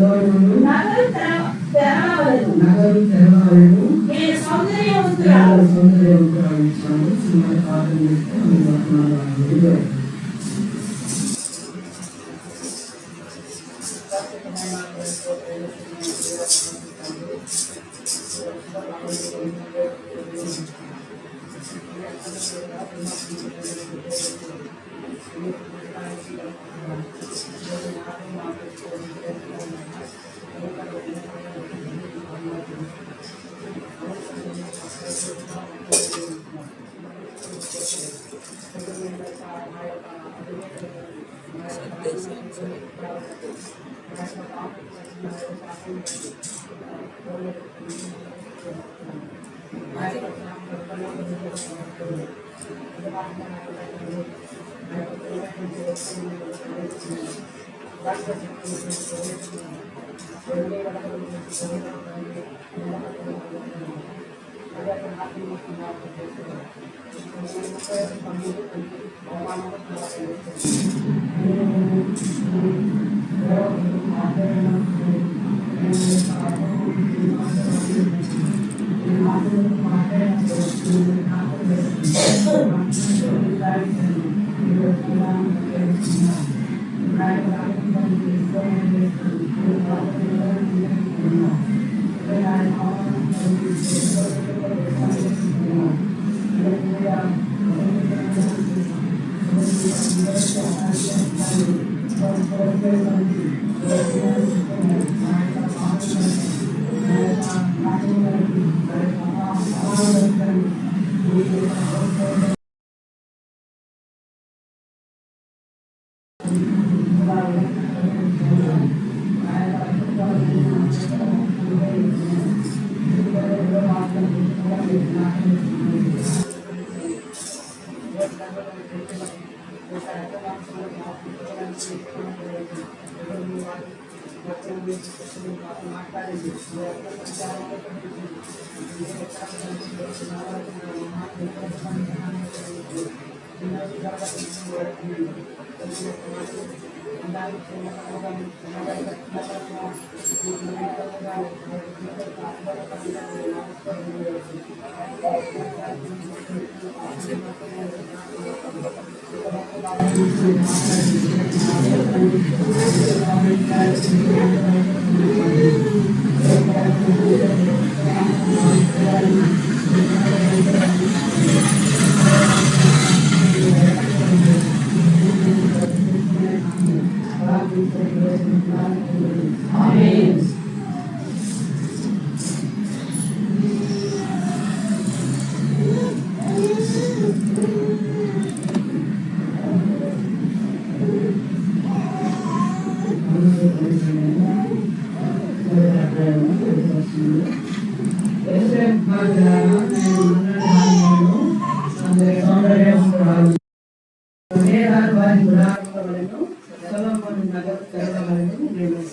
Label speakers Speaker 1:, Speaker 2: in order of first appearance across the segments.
Speaker 1: నగరు తెరవలేదు. నేను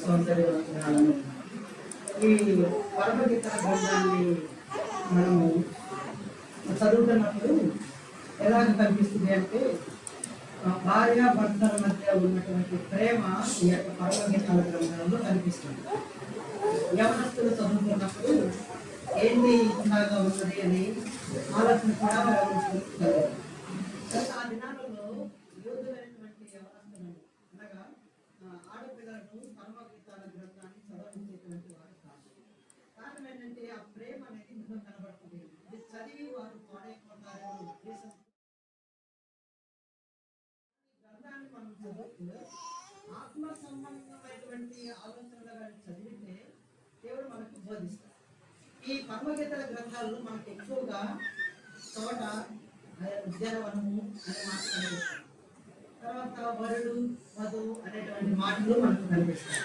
Speaker 1: సౌందర్యవంతురాలు. ఈ పరమగీత గ్రంథాన్ని మనము చదువుతున్నప్పుడు ఎలాగ కనిపిస్తుంది అంటే భార్య భర్తల మధ్య ఉన్నటువంటి ప్రేమ ఈ యొక్క పరమగీతాల గ్రంథంలో కనిపిస్తుంది. యవనస్తులు చదువుతున్నప్పుడు ఏంటి ఇలాగా ఉన్నది అని ఆలోచన కూడా కలుగుతుంది. ఆ దినాలలో యోధులైనటువంటి యవనస్తులను అనగా ఆడపిల్లలను పరమగీతాల గ్రంథాన్ని చదవించేటువంటి వారు కాదు. కారణం ఏంటంటే ఆ ప్రేమ అనేది ముందు కనబడుతుంది. ఇది చదివి వారు పాడైపోతారు ఉద్దేశం. గ్రంథాన్ని మనం చదువుతూ ఆత్మ సంబంధమైనటువంటి ఆలోచనలు చదివితే దేవుడు మనకు బోధిస్తారు. ఈ పరమగీతాల గ్రంథాల్లో మనకు ఎక్కువగా తోట, ఉద్యానవనము అనే మాట కనిపిస్తాయి. తర్వాత వరుడు, వధువు అనేటువంటి మాటలు మనకు కనిపిస్తాయి.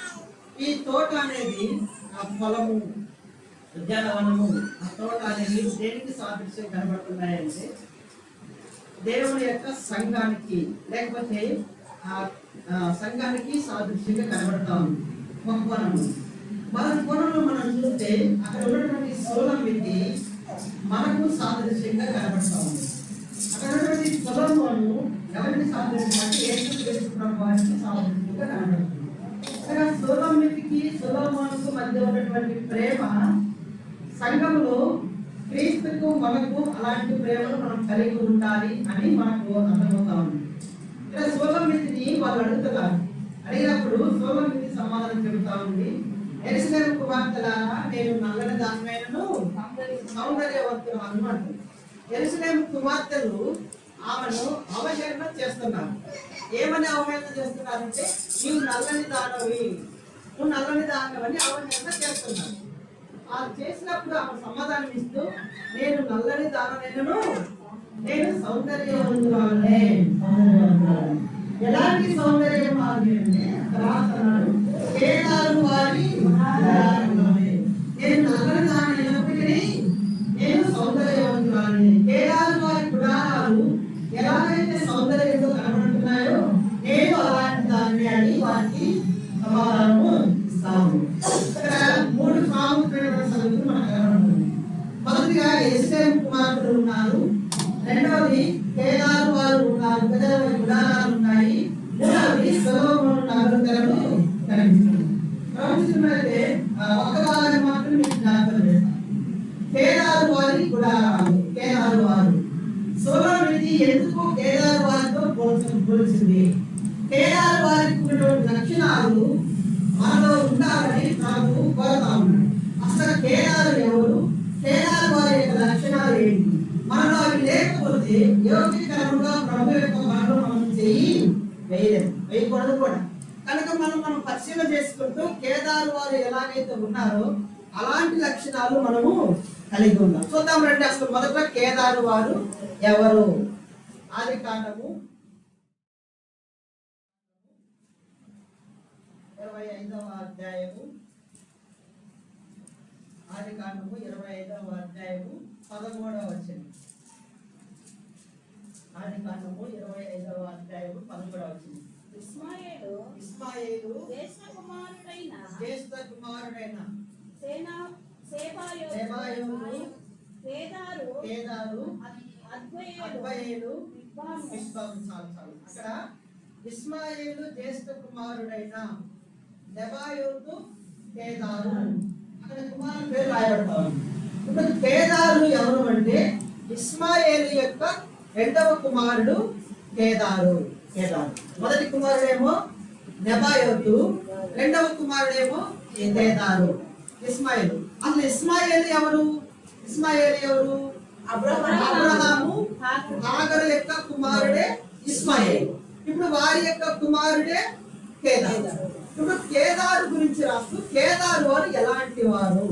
Speaker 1: ఈ తోట అనేది ఆ పొలము, ఉద్యానవనము, ఆ తోట అనేది దేనికి సాదృశ్యం కనబడుతున్నాయంటే దేవుని యొక్క సంఘానికి, లేకపోతే ఆ సంఘానికి సాదృశ్యంగా కనబడతా ఉంది. ఒక పొలము, మన పొలంలో మనం చూస్తే అక్కడ ఉన్నటువంటి సోలం వ్యక్తి మనకు సాదృశ్యంగా కనబడతా ఉంది. అక్కడ ఉన్నటువంటి పొలంలోను ఎవరికి సాదృశ్యం అంటే యేసుక్రీస్తు ప్రభువుకి సాదృశ్యంగా కనబడుతుంది. అక్కడ సోలం వ్యక్తికి సోలం ఉన్నటువంటి ప్రేమ సంఘంలో క్రీస్తుకు మనకు అలాంటి ప్రేమను మనం కలిగి ఉండాలి అని మనకు అర్థమవుతా ఉంది. ఇలా సోలమితిని వాళ్ళు అడుగుతున్నారు. అడిగినప్పుడు సోలమితి సమాధానం చెబుతా ఉంది, యెరూషలేము కుమార్తెలారా, నేను నల్లని దానినైనను సౌందర్యవంతురాలను అంటుంది. యెరూషలేము కుమార్తెలు ఆమెను అవహేళన చేస్తున్నారు. ఏమని అవహేళన చేస్తున్నారంటే, నీవు నల్లని దానవి, నువ్వు నల్లని దానవని అవహేళన చేస్తున్నారు. ఆ చేసినప్పుడు ఆమె సమాధానం ఇస్తూ, నేను నల్లని దాననైనను నేను సౌందర్యవంతురాలనే. ఎలాంటి సౌందర్యం అంటే కేదారు వారి నేను నల్లని దానైనప్పటికీ నేను సౌందర్యవంతురాలనే. కేదారు వారి గుడారాలు ఎలాగైతే సౌందర్యంతో కనబడుతున్నాయో నేను అలాంటి దాన్ని అని వారికి సమాధానము ఇస్తాము. ఇక్కడ 3 ప్రాముఖ్యమైన సంగతులు మనకు కనబడుతుంది. మొదటిగా యెరూషలేము కుమార్తెలు ఉన్నారు, రెండవది కేదారు వారు ఉన్నారు, గుడారాలు ఉన్నాయి, మూడవది సొలొమోను నగరులు కనిపిస్తుంది. ప్రవచనమైతే ఒక్క భాగాన్ని మాత్రం మీకు జ్ఞాపకం చేస్తాను. కేదారు వారి గుడారాలు, కేదారు వారు. సొలొమోను ఎందుకు కేదారు వారితో పోల్చింది? కేదారు వారికి ఉన్నటువంటి లక్షణాలు మనలో ఉండాలని నాకు కోరుతా ఉన్నాడు. అసలు కేదారు ఎవరు, కేదారు వారి యొక్క లక్షణాలు ఏంటి, మనలో అవి లేకపోతే యోగ్యకరముగా ప్రభు యొక్క మనలో మనం వేయకూడదు కూడా. కనుక మనం పరిశీలన చేసుకుంటూ కేదారు వారు ఎలాగైతే ఉన్నారో అలాంటి లక్షణాలు మనము కలిగి ఉన్నాం. చూద్దాం రండి. అసలు మొదట కేదారు వారు ఎవరు? ఆదికాండము 25వ అధ్యాయము, ఆదికాండము 25వ అధ్యాయము 13వ వచనం. ఆదికాండము 25వ అధ్యాయము 13వ వచనం. ఇష్మాయేలు జ్యేష్ఠ కుమారుడైన కేదారు అద్వయేలు అక్కడ ఇష్మాయేలు జ్యేష్ఠ కుమారుడైన నెబాయోతు కేదారు, అక్కడ కుమారుని పేరు రాయబడతారు. ఇప్పుడు కేదారు ఎవరు అంటే ఇష్మాయేలు యొక్క రెండవ కుమారుడు కేదారు. మొదటి కుమారుడేమో నెబాయోతు, రెండవ కుమారుడేమో కేదారు, ఇష్మాయేలు. అసలు ఇష్మాయేలు ఎవరు? అబ్రహాము హాగరు యొక్క కుమారుడే ఇష్మాయేలు. ఇప్పుడు వారి యొక్క కుమారుడే కేదారు. ఇప్పుడు కేదారు గురించి రాస్తూ కేదారు వారు ఎలాంటి వారు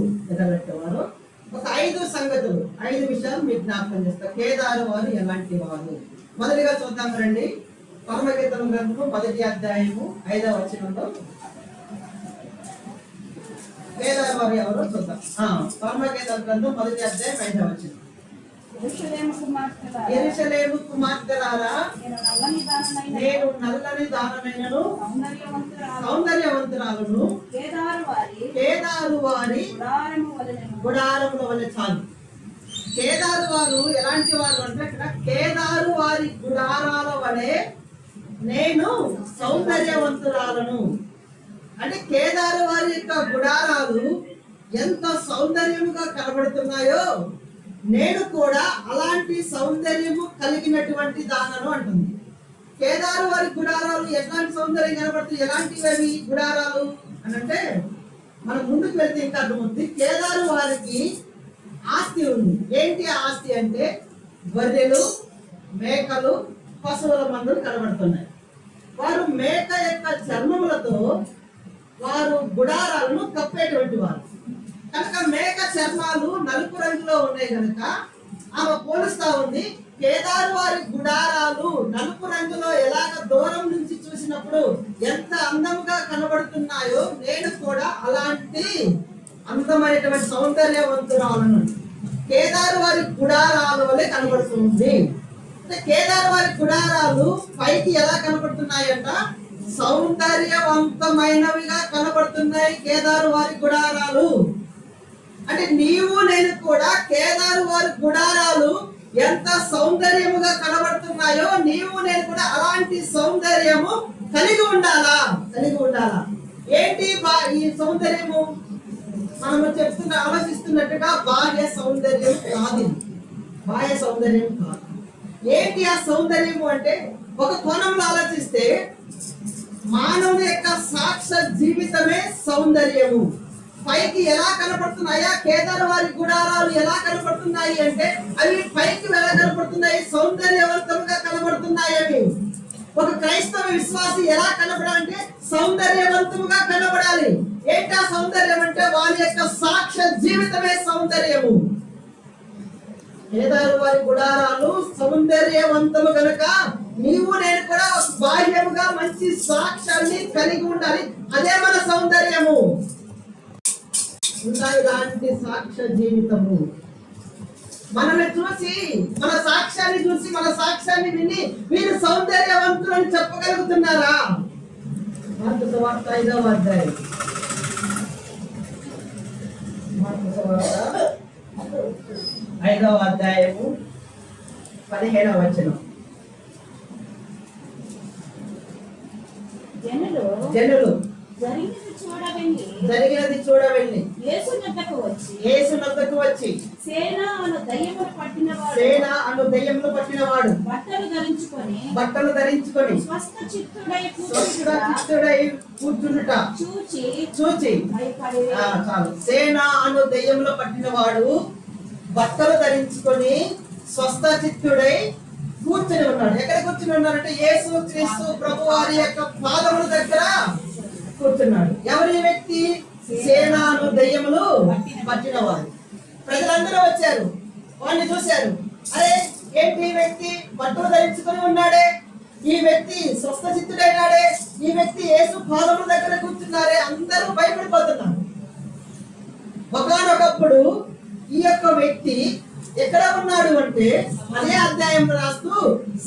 Speaker 1: ఒక 5 సంగతులు, 5 విషయాలు మీకు జ్ఞాపకం చేస్తారు. కేదారు వారు ఎలాంటి వారు? మొదటిగా చూద్దాం రండి. పరమగీతం గ్రంథము 1వ అధ్యాయము 5వ వచనంలో కేదారు వారు ఎవరో చూద్దాం. పరమగీతం గ్రంథం 1వ అధ్యాయం 5వ వచనం. యెరూషలేము కుమార్తెలారా, నేను నల్లని దాననైనను సౌందర్యవంతురాలను కేదారు వారి గుడారముల వలె. చాలు. కేదారు వారు ఎలాంటి వారు అంటే ఇక్కడ కేదారు వారి గుడారాల వలె నేను సౌందర్యవంతురాలను. అంటే కేదారు వారి యొక్క గుడారాలు ఎంత సౌందర్యముగా కనబడుతున్నాయో నేను కూడా అలాంటి సౌందర్యము కలిగినటువంటి దానను అంటుంది. కేదారు వారి గుడారాలు ఎలాంటి సౌందర్యం కనబడుతుంది? ఎలాంటివి గుడారాలు అని అంటే మనం ముందుకు వెళ్తే ఇంకా అర్థమవుతుంది. కేదారు వారికి ఆస్తి ఉంది. ఏంటి ఆస్తి అంటే గొర్రెలు, మేకలు, పశువుల మందులు కనబడుతున్నాయి. వారు మేక యొక్క చర్మములతో వారు గుడారాలను కప్పేటువంటి వారు. కనుక మేక చర్మాలు నలుపు రంగులో ఉన్నాయి కనుక ఆమె పోలుస్తా ఉంది. కేదారు వారి గుడారాలు నలుపు రంగులో ఎలాగ దూరం నుంచి చూసినప్పుడు ఎంత అందముగా కనబడుతున్నాయో నేను కూడా అలాంటి అందమైనటువంటి సౌందర్యవంతురాలను కేదారు వారి గుడారాల వలె కనబడుతుంది. కేదారు వారి గుడారాలు పైకి ఎలా కనబడుతున్నాయంట? సౌందర్యవంతమైనవిగా కనబడుతున్నాయి కేదారు వారి గుడారాలు. అంటే నీవు నేను కూడా కేదారు వారి గుడారాలు ఎంత సౌందర్యముగా కనబడుతున్నాయో నీవు నేను కూడా అలాంటి మనము ఆలోచిస్తున్నట్టుగా బాహ్య సౌందర్యం కాదు, బాహ్య సౌందర్యం కాదు. ఏంటి ఆ సౌందర్యము అంటే, ఒక కోణంలో ఆలోచిస్తే మానవుని యొక్క సాక్ష జీవితమే సౌందర్యము. పైకి ఎలా కనపడుతున్నాయా కేదారు వారి గుడారాలు ఎలా కనపడుతున్నాయి అంటే, అవి పైకి ఎలా కనపడుతున్నాయి, సౌందర్యవంతంగా కనబడుతున్నాయి. అవి ఒక క్రైస్తవ విశ్వాసి ఎలా కనపడాలంటే సౌందర్యవంతముగా కనబడాలి. ఏంటా సౌందర్యం అంటే, వారి యొక్క సాక్ష జీవితమే సౌందర్యము. కేదారు వారి గుడారాలు సౌందర్యవంతము కనుక నీవు నేను కూడా బాహ్యముగా మంచి సాక్ష్యాన్ని కలిగి ఉండాలి. అదే మన సౌందర్యము. ఇలాంటి సాక్ష్య జీవితము మనల్ని చూసి, మన సాక్ష్యాన్ని చూసి, మన సాక్ష్యాన్ని విని వీరు సౌందర్యవంతులు అని చెప్పగలుగుతున్నారా? మార్కు సువార్త 5వ అధ్యాయం, మార్కు సువార్త 5వ అధ్యాయము 17వ వచనం. జనులు జరిగినది చూడవెళ్ళి యేసు నొద్దకు వచ్చి సేన అను దయ్యములు పట్టినవాడు బట్టలు ధరించుకొని స్వస్థ చిత్తుడై కూర్చుండుట చూచి చాలు. సేన అను దయ్యములు పట్టినవాడు బట్టలు ధరించుకొని స్వస్థ చిత్తుడై కూర్చొని ఉన్నాడు. ఎక్కడ కూర్చుని ఉన్నాడంటే యేసు క్రీస్తు ప్రభు వారి యొక్క పాదముల దగ్గర కూర్చున్నాడు. ఎవరి వ్యక్తి? సేనాను దయ్యములు పట్టినవాడు. ప్రజలందరూ వచ్చారు, వాడిని చూశారు. అరే ఏంటి ఈ వ్యక్తి బట్టలు ధరించుకొని ఉన్నాడే, ఈ వ్యక్తి స్వస్థ చిత్తుడైనాడే, ఈ వ్యక్తి యేసు పాదముల దగ్గర కూర్చున్నారే, అందరూ భయపడిపోతున్నారు. ఒకనొకప్పుడు ఈ యొక్క వ్యక్తి ఎక్కడ ఉన్నాడు అంటే, అదే అధ్యాయం రాస్తూ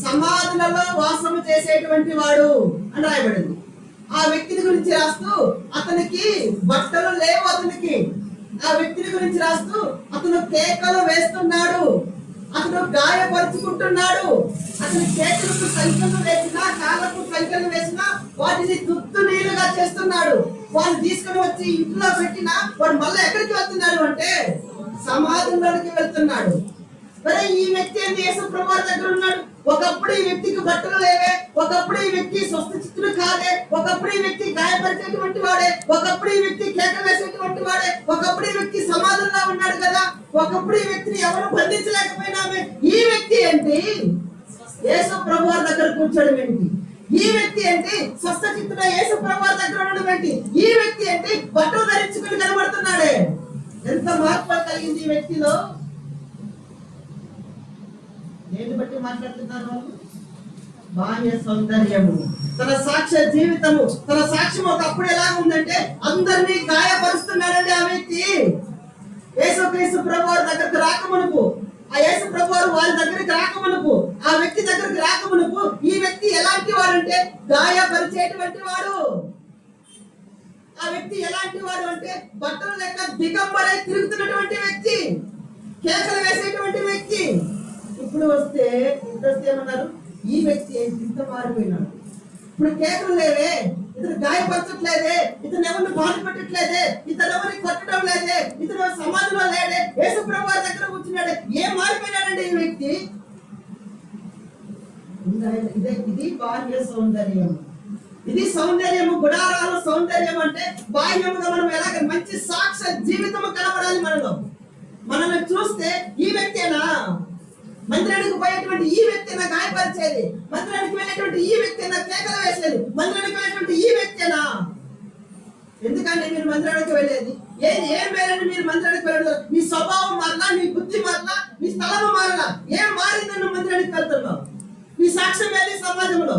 Speaker 1: సమాధులలో వాసము చేసేటువంటి వాడు అని రాయబడింది. ఆ వ్యక్తిని గురించి రాస్తూ అతనికి బట్టలు లేవు. ఆ వ్యక్తిని గురించి రాస్తూ అతను కేకలు వేస్తున్నాడు, అతను గాయపరుచుకుంటున్నాడు. అతని చేతులకు సంఖ్యలు వేసినా, కాళ్ళకు సంఖ్యలు వేసినా వాటిని తుత్తు నీరుగా చేస్తున్నాడు. వాడిని తీసుకుని వచ్చి ఇంట్లో పెట్టినా వాడు మళ్ళీ ఎక్కడికి వెళ్తున్నాడు అంటే సమాధుల్లోకి వెళ్తున్నాడు. మరి ఈ వ్యక్తి ఏంటి? యేసు ప్రభువు దగ్గర ఉన్నాడు. ఒకప్పుడు ఈ వ్యక్తికి బట్టలు లేవే, ఒకప్పుడు ఈ వ్యక్తి స్వస్థ చిత్తుడు కాదే, ఒకప్పుడు ఈ వ్యక్తి గాయపరిచేటువంటి వాడే, ఒకప్పుడు ఈ వ్యక్తి కేకలు వేసేటువంటి వాడే, ఒకప్పుడు ఈ వ్యక్తి సమాధుల్లో ఉన్నాడు కదా, ఒకప్పుడు ఈ వ్యక్తిని ఎవరు బంధించలేకపోయినామే. ఈ వ్యక్తి ఏంటి? యేసు ప్రభువు దగ్గర కూర్చోడం ఏంటి? ఈ వ్యక్తి ఏంటి? స్వస్థ చిత్తుడు యేసు ప్రభువు దగ్గర ఉండడం ఏంటి? ఈ వ్యక్తి ఏంటి? బట్టలు ధరించుకుని కనబడుతున్నాడే. ఎంత మార్పు కలిగింది ఈ వ్యక్తిలో? దేన్ని బట్టి మాట్లాడుతున్నారు వాళ్ళు? బాహ్య సౌందర్యము, తన సాక్ష్య జీవితము, తన సాక్ష్యం ఒకప్పుడు ఎలా ఉందంటే అందరినీ గాయపరుస్తున్నాడండి ఆ వ్యక్తి. యేసుక్రీస్తు ప్రభువు దగ్గరికి రాకమునుపు, ఆ యేసు ప్రభువు వారి దగ్గరికి రాకమునుపు, ఆ వ్యక్తి దగ్గరికి రాకమునుపు ఈ వ్యక్తి ఎలాంటి వాడంటే గాయపరిచేటువంటి వాడు. ఆ వ్యక్తి ఎలాంటి వాడు అంటే బట్టలు లేక దిగంబరై తిరుగుతున్నటువంటి వ్యక్తి, కేకలు వేసేటువంటి వ్యక్తి. ఇప్పుడు వస్తే ఏమన్నారు? ఈ వ్యక్తి ఇంత మారిపోయినాడు. ఇప్పుడు కేకలు లేవే, ఇతను గాయపరచట్లేదే, ఇతను ఎవరిని బాధ పెట్టట్లేదే, ఇతను ఎవరిని కొట్టడం లేదే, ఇతను సమాధిలో లేడే, యేసు ప్రభువు దగ్గర కూర్చున్నాడే. ఏం మారిపోయినాడండి ఈ వ్యక్తి? ఇది బాహ్య సౌందర్యం. ఇది సౌందర్యము. గుడారాలు సౌందర్యం అంటే బాహ్యముగా మనం ఎలాగ మంచి సాక్ష్య జీవితము కనబడాలి మనలో. మనల్ని చూస్తే ఈ వ్యక్తేనా మందిరానికి పోయేటువంటి, ఈ వ్యక్తినా గాయపరిచేది, మందిరానికి వెళ్ళేటువంటి ఈ వ్యక్తినా కేకలు వేసేది, మందిరానికి వెళ్ళేటువంటి ఈ వ్యక్తినా? ఎందుకంటే మీరు మందిరానికి వెళ్ళేది ఏం వేరండి? మీరు మందిరానికి వెళ్ళదు, మీ స్వభావం మారలా, మీ బుద్ధి మారలా, మీ స్థలము మారలా. ఏం మారింది? నువ్వు మందిరానికి వెళ్తున్నావు. నీ సాక్ష్యం ఏది సమాజంలో?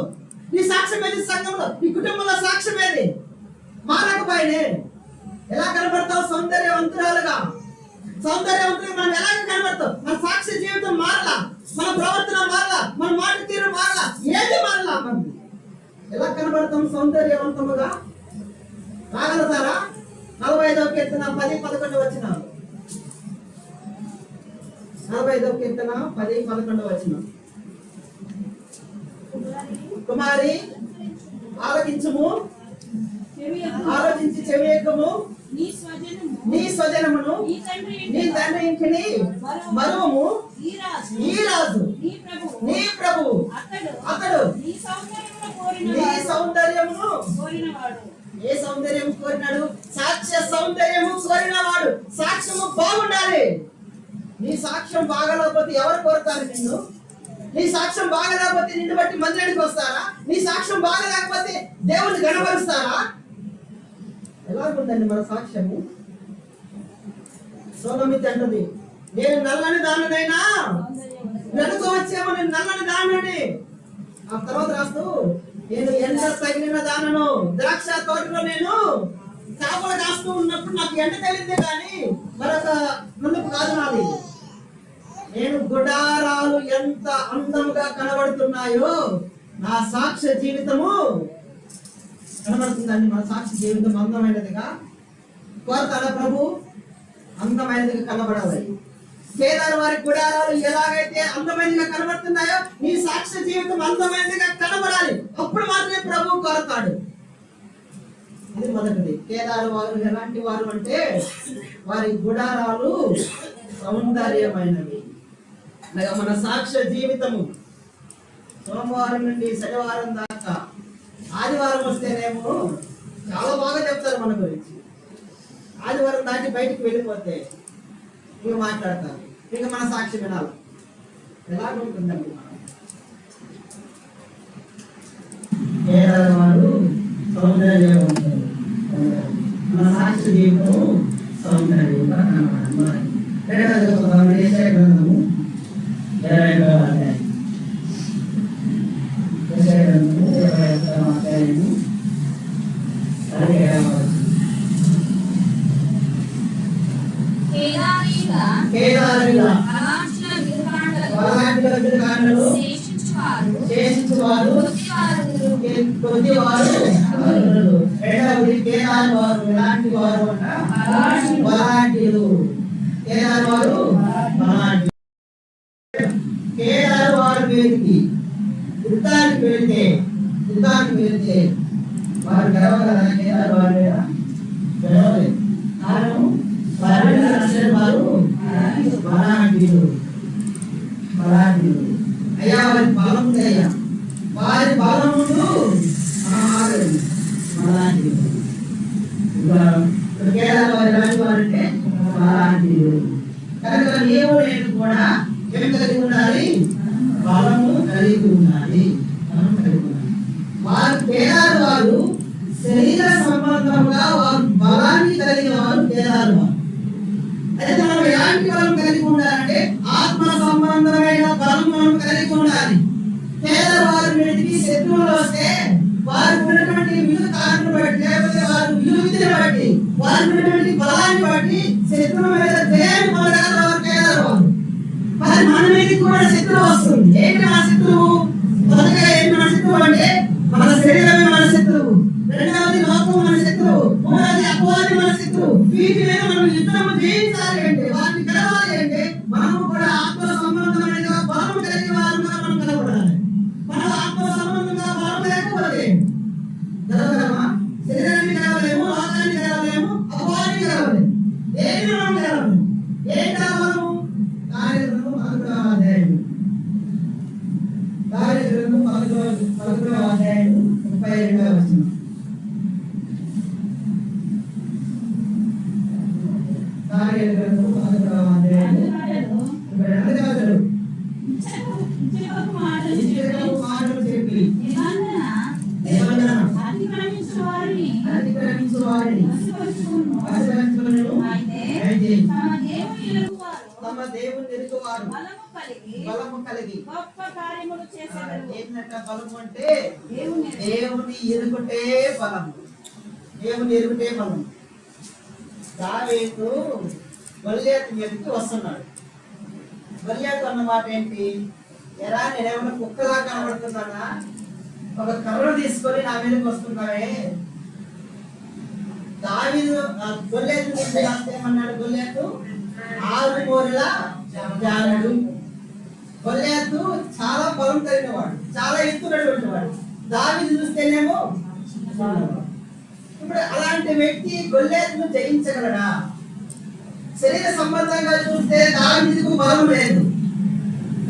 Speaker 1: నీ సాక్ష్యం ఏది సంఘంలో? నీ కుటుంబంలో సాక్ష్యం ఏది? మారకపోయినే ఎలా కనబడతావు? సౌందర్యవంతురాలుగా మనం ఎలాగ కనబడతాం? మన సాక్ష్య జీవితం మారలా, మన ప్రవర్తన మారలా, మన మాట తీరు మారలా, ఏది మారలా. మనం ఎలా కనబడతాం సౌందర్యవంతముగా? రాగలుగుతారా? 45వ కీర్తన 10-11 వచనాలు. 45వ కీర్తన 10-11 వచనం. కుమారి ఆలకించుము, ఆలోచించి చెవియెక్కము, నీ స్వజనమును నీ తండ్రి ఇంటిని మరువము. ఈ రాజు నీ ప్రభు అతడు నీ సౌందర్యమును ఏ సౌందర్యం కోరినాడు? సాక్ష్య సౌందర్యము కోరినవాడు. సాక్ష్యము బాగుండాలి. నీ సాక్ష్యం బాగలేకపోతే ఎవరు కోరుతారు నిన్ను? నీ సాక్ష్యం బాగలేకపోతే నిన్ను బట్టి మందిరానికి వస్తారా? నీ సాక్ష్యం బాగలేకపోతే దేవుని గణపరుస్తారా? ఎలాగుందండి మన సాక్ష్యము? సోలమితి అంటది, నేను నల్లని దానినైనా వెనుక వచ్చేమో, నేను నల్లని దానిని. ఆ తర్వాత రాస్తూ, నేను ఎండ తగిలిన దానను, ద్రాక్ష తోటలో నేను చేపలు కాస్తూ ఉన్నప్పుడు నాకు ఎండ తగిలిందే కానీ మరొక ముందుకు కాదు నాది. నేను గుడారాలు ఎంత అందముగా కనబడుతున్నాయో నా సాక్ష్య జీవితము కనబడుతుందండి. మన సాక్షి జీవితం అందమైనదిగా కోరతాడా ప్రభు? అందమైనదిగా కనబడాలి. కేదారు వారి గుడారాలు ఎలాగైతే అందమైనదిగా కనబడుతున్నాయో నీ సాక్ష్య జీవితం అందమైనదిగా కనబడాలి. అప్పుడు మాత్రమే ప్రభు కోరతాడు. ఇది మొదటిది. కేదారు వారు ఎలాంటి వారు అంటే వారి గుడారాలు సౌందర్యమైనవి. అనగా మన సాక్ష్య జీవితము సోమవారం నుండి శనివారం దాకా, ఆదివారం వస్తేనేమో చాలా బాగా చెప్తారు మన గురించి. ఆదివారం దాటి బయటికి వెళ్ళిపోతే ఇక మాట్లాడతారు. ఇక మన సాక్షి వినాలి. ఎలాగుంటుందండి వారు సౌందర్యవంతులు. మన సాక్షి జీవితం సౌందర్యంగా కనబడాలి. యెషయా గ్రంథము 21వ అధ్యాయం. యెషయా గ్రంథము 21వ అధ్యాయము 17వ వచనం. కేదారీల విగ్రహాలలో శేషించువారు కొద్దివారు. రెండవది కేదారు వారు ఎలాంటి వారు అంట? బలాఢ్యులు. కేదారు వారు బలాఢ్యులు. కేదారు వారు మీదకి యుద్ధానికి వెళితే వారు గెలవగలరా? కేదారు వారు గెలవలేదు. కారణం వారు బలాఢ్యులు. అయ్యా వారి బలం ఉందయ్యా, వారి బలం ముందు బలాఢ్యులు. కేదారు వారు ఎలాంటి వారంటే బలాఢ్యులు. కనుక నీవు నేను కూడా ఏం కలిగి ఉండాలి? బలము కలిగి ఉండాలి. వారు కేదారు వారు శరీర సంబంధంగా వారు బలాన్ని కలిగిన వారు కేదారు వారు. అయితే మనం ఎలాంటి బలం కలిగి ఉండాలంటే ఆత్మ సంబంధమైన బలం మనం కలిగి ఉండాలి. కేదారు వారి మీదకి శత్రువులు వస్తే వారు ఉన్నటువంటి విలువ కారణం బట్టి, లేకపోతే వారు విలువిధిని బట్టి, వారు ఉన్నటువంటి బలాన్ని బట్టి శత్రువుల మీద జయాన్ని పొందగలరు వారు కేదారు వారు. మరి మన మీదకి కూడా శత్రువు వస్తుంది. ఏంటి మన శత్రువు? మొదటగా ఏంటి మన శత్రువు అంటే మన శరీరమే మన శత్రువు. రెండవది లోకం మన శత్రువు. మూడవది అపవాది మన శత్రువు. వీటి మీద మనం యుద్ధము జయించాలి అంటే, వాటిని గెలవాలి అంటే మనము కూడా ఆత్మ సంబంధమైన బలము కలిగిన వారుగా మనం కనబడాలి. మనం ఆత్మ సంబంధంగా బలం లేకపోతే గెలవగలమా? శరీరాన్ని గెలవలేము, లోకాన్ని గెలవలేము, అపవాదిని గెలవలేము. ఏది మనం గెలవలేము. ఏం కావాలము? కార్యగ్రంథం 11వ అధ్యాయం 32వ వచనం. కార్యగ్రంథం 11వ అధ్యాయం 32వ వచనం. మాటలు చెప్పి అతిక్రమించు వారిని తమ దేవుని ఎరుగువారు బలము కలిగి గొప్ప కార్యములు చేసేవారు. ఏంటంట బలము అంటే? దేవుని ఎరుగుటే బలము. దేవుని ఎరుగుటే బలము. దావీదు గొల్లియాతు మీదకి వస్తున్నాడు. గొల్లియాతు అన్నమాట ఏంటి? ఎరా నేనేమన్నా కుక్కలా కనబడుతున్నానా? ఒక కర్ర తీసుకొని నా మీదకి వస్తున్నావే. దావీదు గొల్లియాతు ఏమన్నాడు? గొల్లియాతు 6 మూరల జానుడు. గొల్లియాతు చాలా బలం కలిగినవాడు, చాలా ఎత్తునటువంటి వాడు. దావీదు చూస్తేనేమో ఇప్పుడు అలాంటి వ్యక్తి గొల్లియాతును జయించగలడా? శరీర సంబంధంగా చూస్తే దావీదుకు బలం లేదు,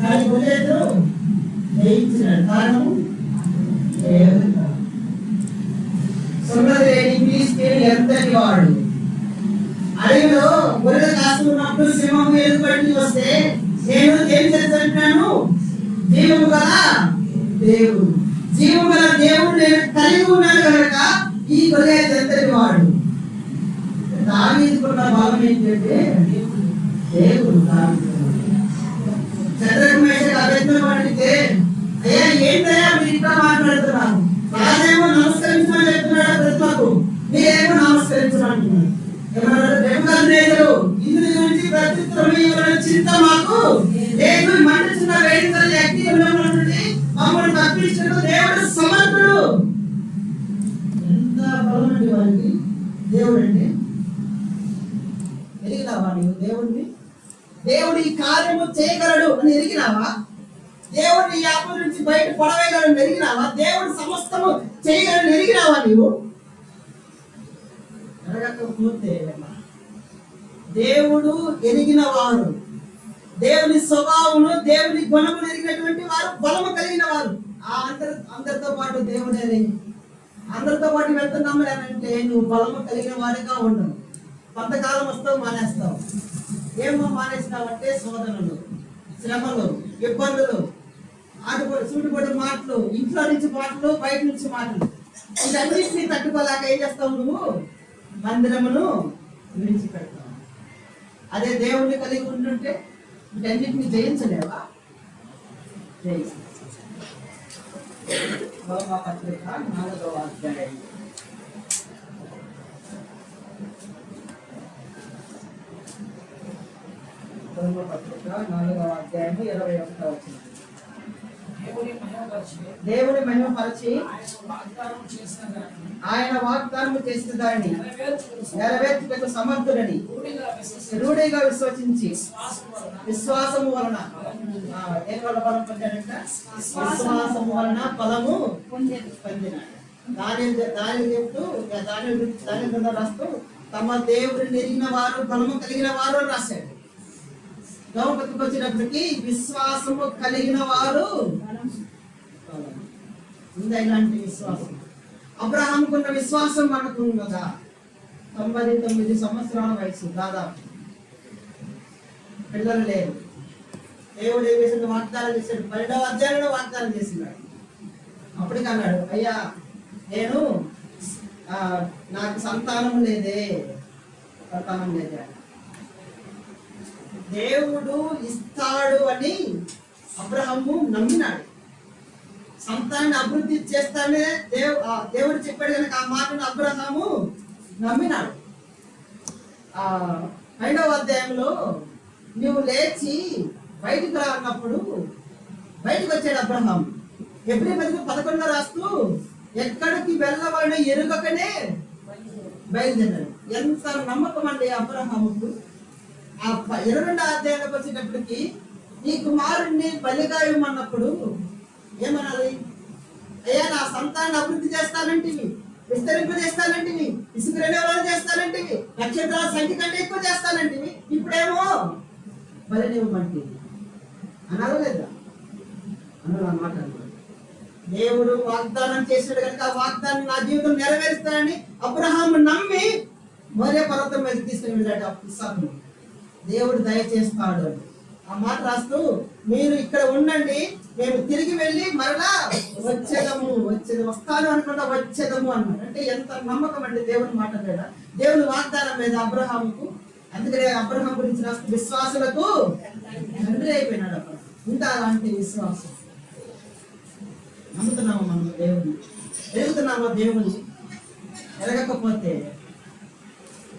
Speaker 1: కానీ గొలియాతు జయించినాడు. కారణం సున్నతి తీసుకెళ్ళి ఎంతటి వాడు. అడవిలో గొర్రెలు కాస్తున్నప్పుడు సింహం ఎదురుపడి వస్తే నేను ఏం చేస్తాను? జీవము గల దేవుడు, జీవము గల దేవుడు నేను కలిగి ఉన్నాను కనుక ఈ గొలియాతు ఎంతటి వాడు. దావీదుకున్న బలం ఏంటంటే దేవుడు. చంద్రకు మేషకు అభ్యర్థులు అడిగితే అయ్యా ఏంటయ్యా మీరు ఇంకా మాట్లాడుతున్నారు? రాజేమో నమస్కరించమని చెప్తున్నాడు ప్రతిమకు, మీరేమో నమస్కరించమంటున్నారు. ఇందుని గురించి ప్రత్యుత్తరం చింత మాకు లేదు, మండుచున్న వేడితో అగ్ని నుండి మమ్మల్ని తప్పించడం దేవుడు సమర్థుడు. ఎంత బలం అండి వారికి దేవుడు అంటే. ఎరిగినావా నీవు దేవుడిని? దేవుడు ఈ కార్యము చేయగలడు అని ఎరిగినావా? దేవుడు ఈ ఆపద నుంచి బయట పడవేయగలడు ఎరిగినావా? దేవుడు సమస్తము చేయగలడు ఎరిగినావా నీవు? ఎరగకపోతే దేవుడు ఎరిగిన వారు, దేవుని స్వభావమును దేవుని గుణమును ఎరిగినటువంటి వారు బలము కలిగిన వారు. ఆ అందరితో పాటు దేవుడే అందరితో పాటు వెళ్తున్నాము అంటే నువ్వు బలము కలిగిన వారిగా ఉండవు. కొంతకాలం వస్తావు, మానేస్తావు. ఏమో మానేస్తావంటే శోధనలు, శ్రమలు, ఇబ్బందులు, ఆటుపడి సూటిపడి మాటలు, ఇంట్లో నుంచి మాటలు, బయట నుంచి మాటలు, ఇదన్నింటినీ తట్టుకోలేక ఏం చేస్తావు? నువ్వు మందిరమును విడిచిపెడతావు. అదే దేవుణ్ణి కలిగి ఉంటుంటే వీటన్నిటిని జయించలేవా? పత్రిక 4వ అధ్యాయం. పత్రిక 4వ అధ్యాయం 21వ వచనం. దేవుని మహిమపరచి ఆయన వాగ్దానం చేసిన దాన్ని నెరవేర్చుటకు సమర్థుడని రూఢిగా విశ్వసించి విశ్వాసము వలన బలం పొందాడంట. విశ్వాసము వలన బలము పొందినాడు. దాని చెప్తూ దాని రాస్తూ తమ దేవుడిని ఎరిగిన వారు బలము కలిగిన వారు అని రాశాడు. లోపలికి వచ్చినప్పటికీ విశ్వాసము కలిగిన వారు ఇలాంటి విశ్వాసం. అబ్రహాముకున్న విశ్వాసం మనకు కదా. 99 సంవత్సరాల వయసు, దాదాపు పిల్లలు లేరు. దేవుడు ఏం చేసిన వాగ్దానం చేశాడు. 12వ అధ్యాయంలో వాగ్దానం చేసినాడు. అప్పటికి అన్నాడు, అయ్యా నేను నాకు సంతానం లేదే. దేవుడు ఇస్తాడు అని అబ్రహాము నమ్మినాడు. సంతానాన్ని అభివృద్ధి చేస్తానే దేవుడు చెప్పాడు కనుక ఆ మాటను అబ్రహాము నమ్మినాడు. 5వ అధ్యాయంలో నువ్వు లేచి బయటికి రా అన్నప్పుడు బయటకు వచ్చాడు అబ్రహాం. ఎబ్రీ 11 రాస్తూ ఎక్కడికి వెళ్ళవాడిని ఎరుగకనే బయలుదేరాడు. ఎంత నమ్మకం అండి అబ్రహాముకు. ఆ 22వ అధ్యాయంలోకి వచ్చేటప్పటికి నీ కుమారుడిని బలిగా ఇవ్వమన్నప్పుడు ఏమనాలి? అయ్యా నా సంతానాన్ని అభివృద్ధి చేస్తానంటివి, విస్తరింపజేస్తానంటివి, ఇసుక రెన్యూవల్ చేస్తానంటివి, నక్షత్రాల సంఖ్య కంటే ఎక్కువ చేస్తానంటివి, ఇప్పుడేమో బలినివ్వమంటివి అనాలి లేదా? అనాలి అన్నమాట. దేవుడు వాగ్దానం చేసినాడు కనుక ఆ వాగ్దానం నా జీవితం నెరవేరుస్తానని అబ్రహాము నమ్మి మోరియా పర్వతం మీద తీసుకుని వెళ్ళాడు. ఇస్సాకును దేవుడు దయచేస్తాడు. ఆ మాట రాస్తూ మీరు ఇక్కడ ఉండండి, మేము తిరిగి వెళ్ళి మరలా వస్తాను అనుకుంటా వచ్చేదము అన్నాడు. అంటే ఎంత నమ్మకం అండి దేవుని మాట మీద, దేవుని వాగ్దానం మీద అబ్రహాముకు. అందుకనే అబ్రహాం గురించి రాస్తూ విశ్వాసులకు తండ్రి అయిపోయినాడు. అప్పుడు ఇంకా అలాంటి విశ్వాసం. నమ్ముతున్నాము మనం దేవుని, ఎరుగుతున్నామా దేవుని? ఎరగకపోతే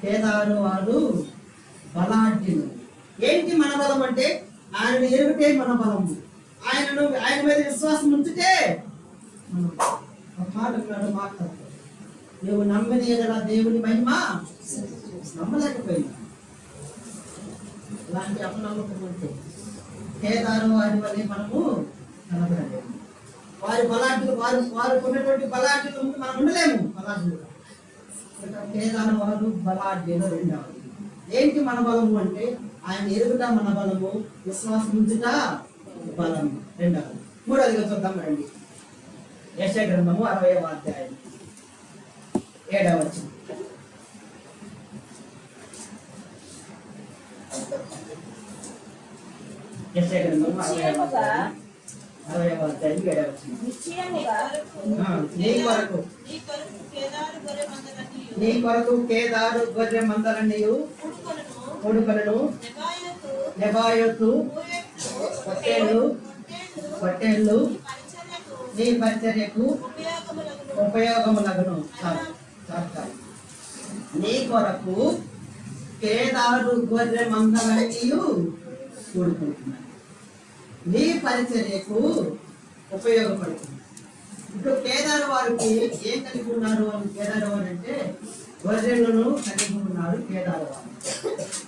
Speaker 1: పేదారు వారు బలాఢ్యులు. ఏంటి మన బలం అంటే ఆయనను ఎరుగుతే మన బలము, ఆయన మీద విశ్వాసం ఉంచితే మాట్లాడు. నువ్వు నమ్మని కదా దేవుని మహిమ నమ్మలేకపోయినా ఇలాంటి అపనమ్మకం ఉంటే పేదారు వారి వల్ల మనము కనబడలేము. వారి బలాఢ్యులు వారు ఉన్నటువంటి బలాఢ్యులు మనం ఉండలేము. బలాఢ్యులు పేదారు వారు బలాఢ్యులు. రెండవది ఏంటి మన బలము అంటే ఆయన ఎరుగుట మన బలము, విశ్వాసం ఉంచుట బలము. రెండవది. మూడవదిగా చూద్దాం రండి. యెషయా గ్రంథము 60వ అధ్యాయం 7వ వచనం. యెషయా గ్రంథము 60వ అధ్యాయం 7వ వచనం. నీ కొరకు కేదారు గొర్రె మందలన్నీయు కొడుకులను నెబాయోతు పొట్టేళ్ళు నీ పరిచర్యకు ఉపయోగములగును. నీ కొరకు కేదారు గొర్రె మందలన్నీయు కూడుకుంటున్నాయి, నీ పరిచర్యకు ఉపయోగపడుతుంది. ఇప్పుడు కేదారు వారికి ఏం కలిగి ఉన్నారు అని కేదారు వారు అంటే గొర్రెలను కలిగి ఉన్నారు కేదారు వారు.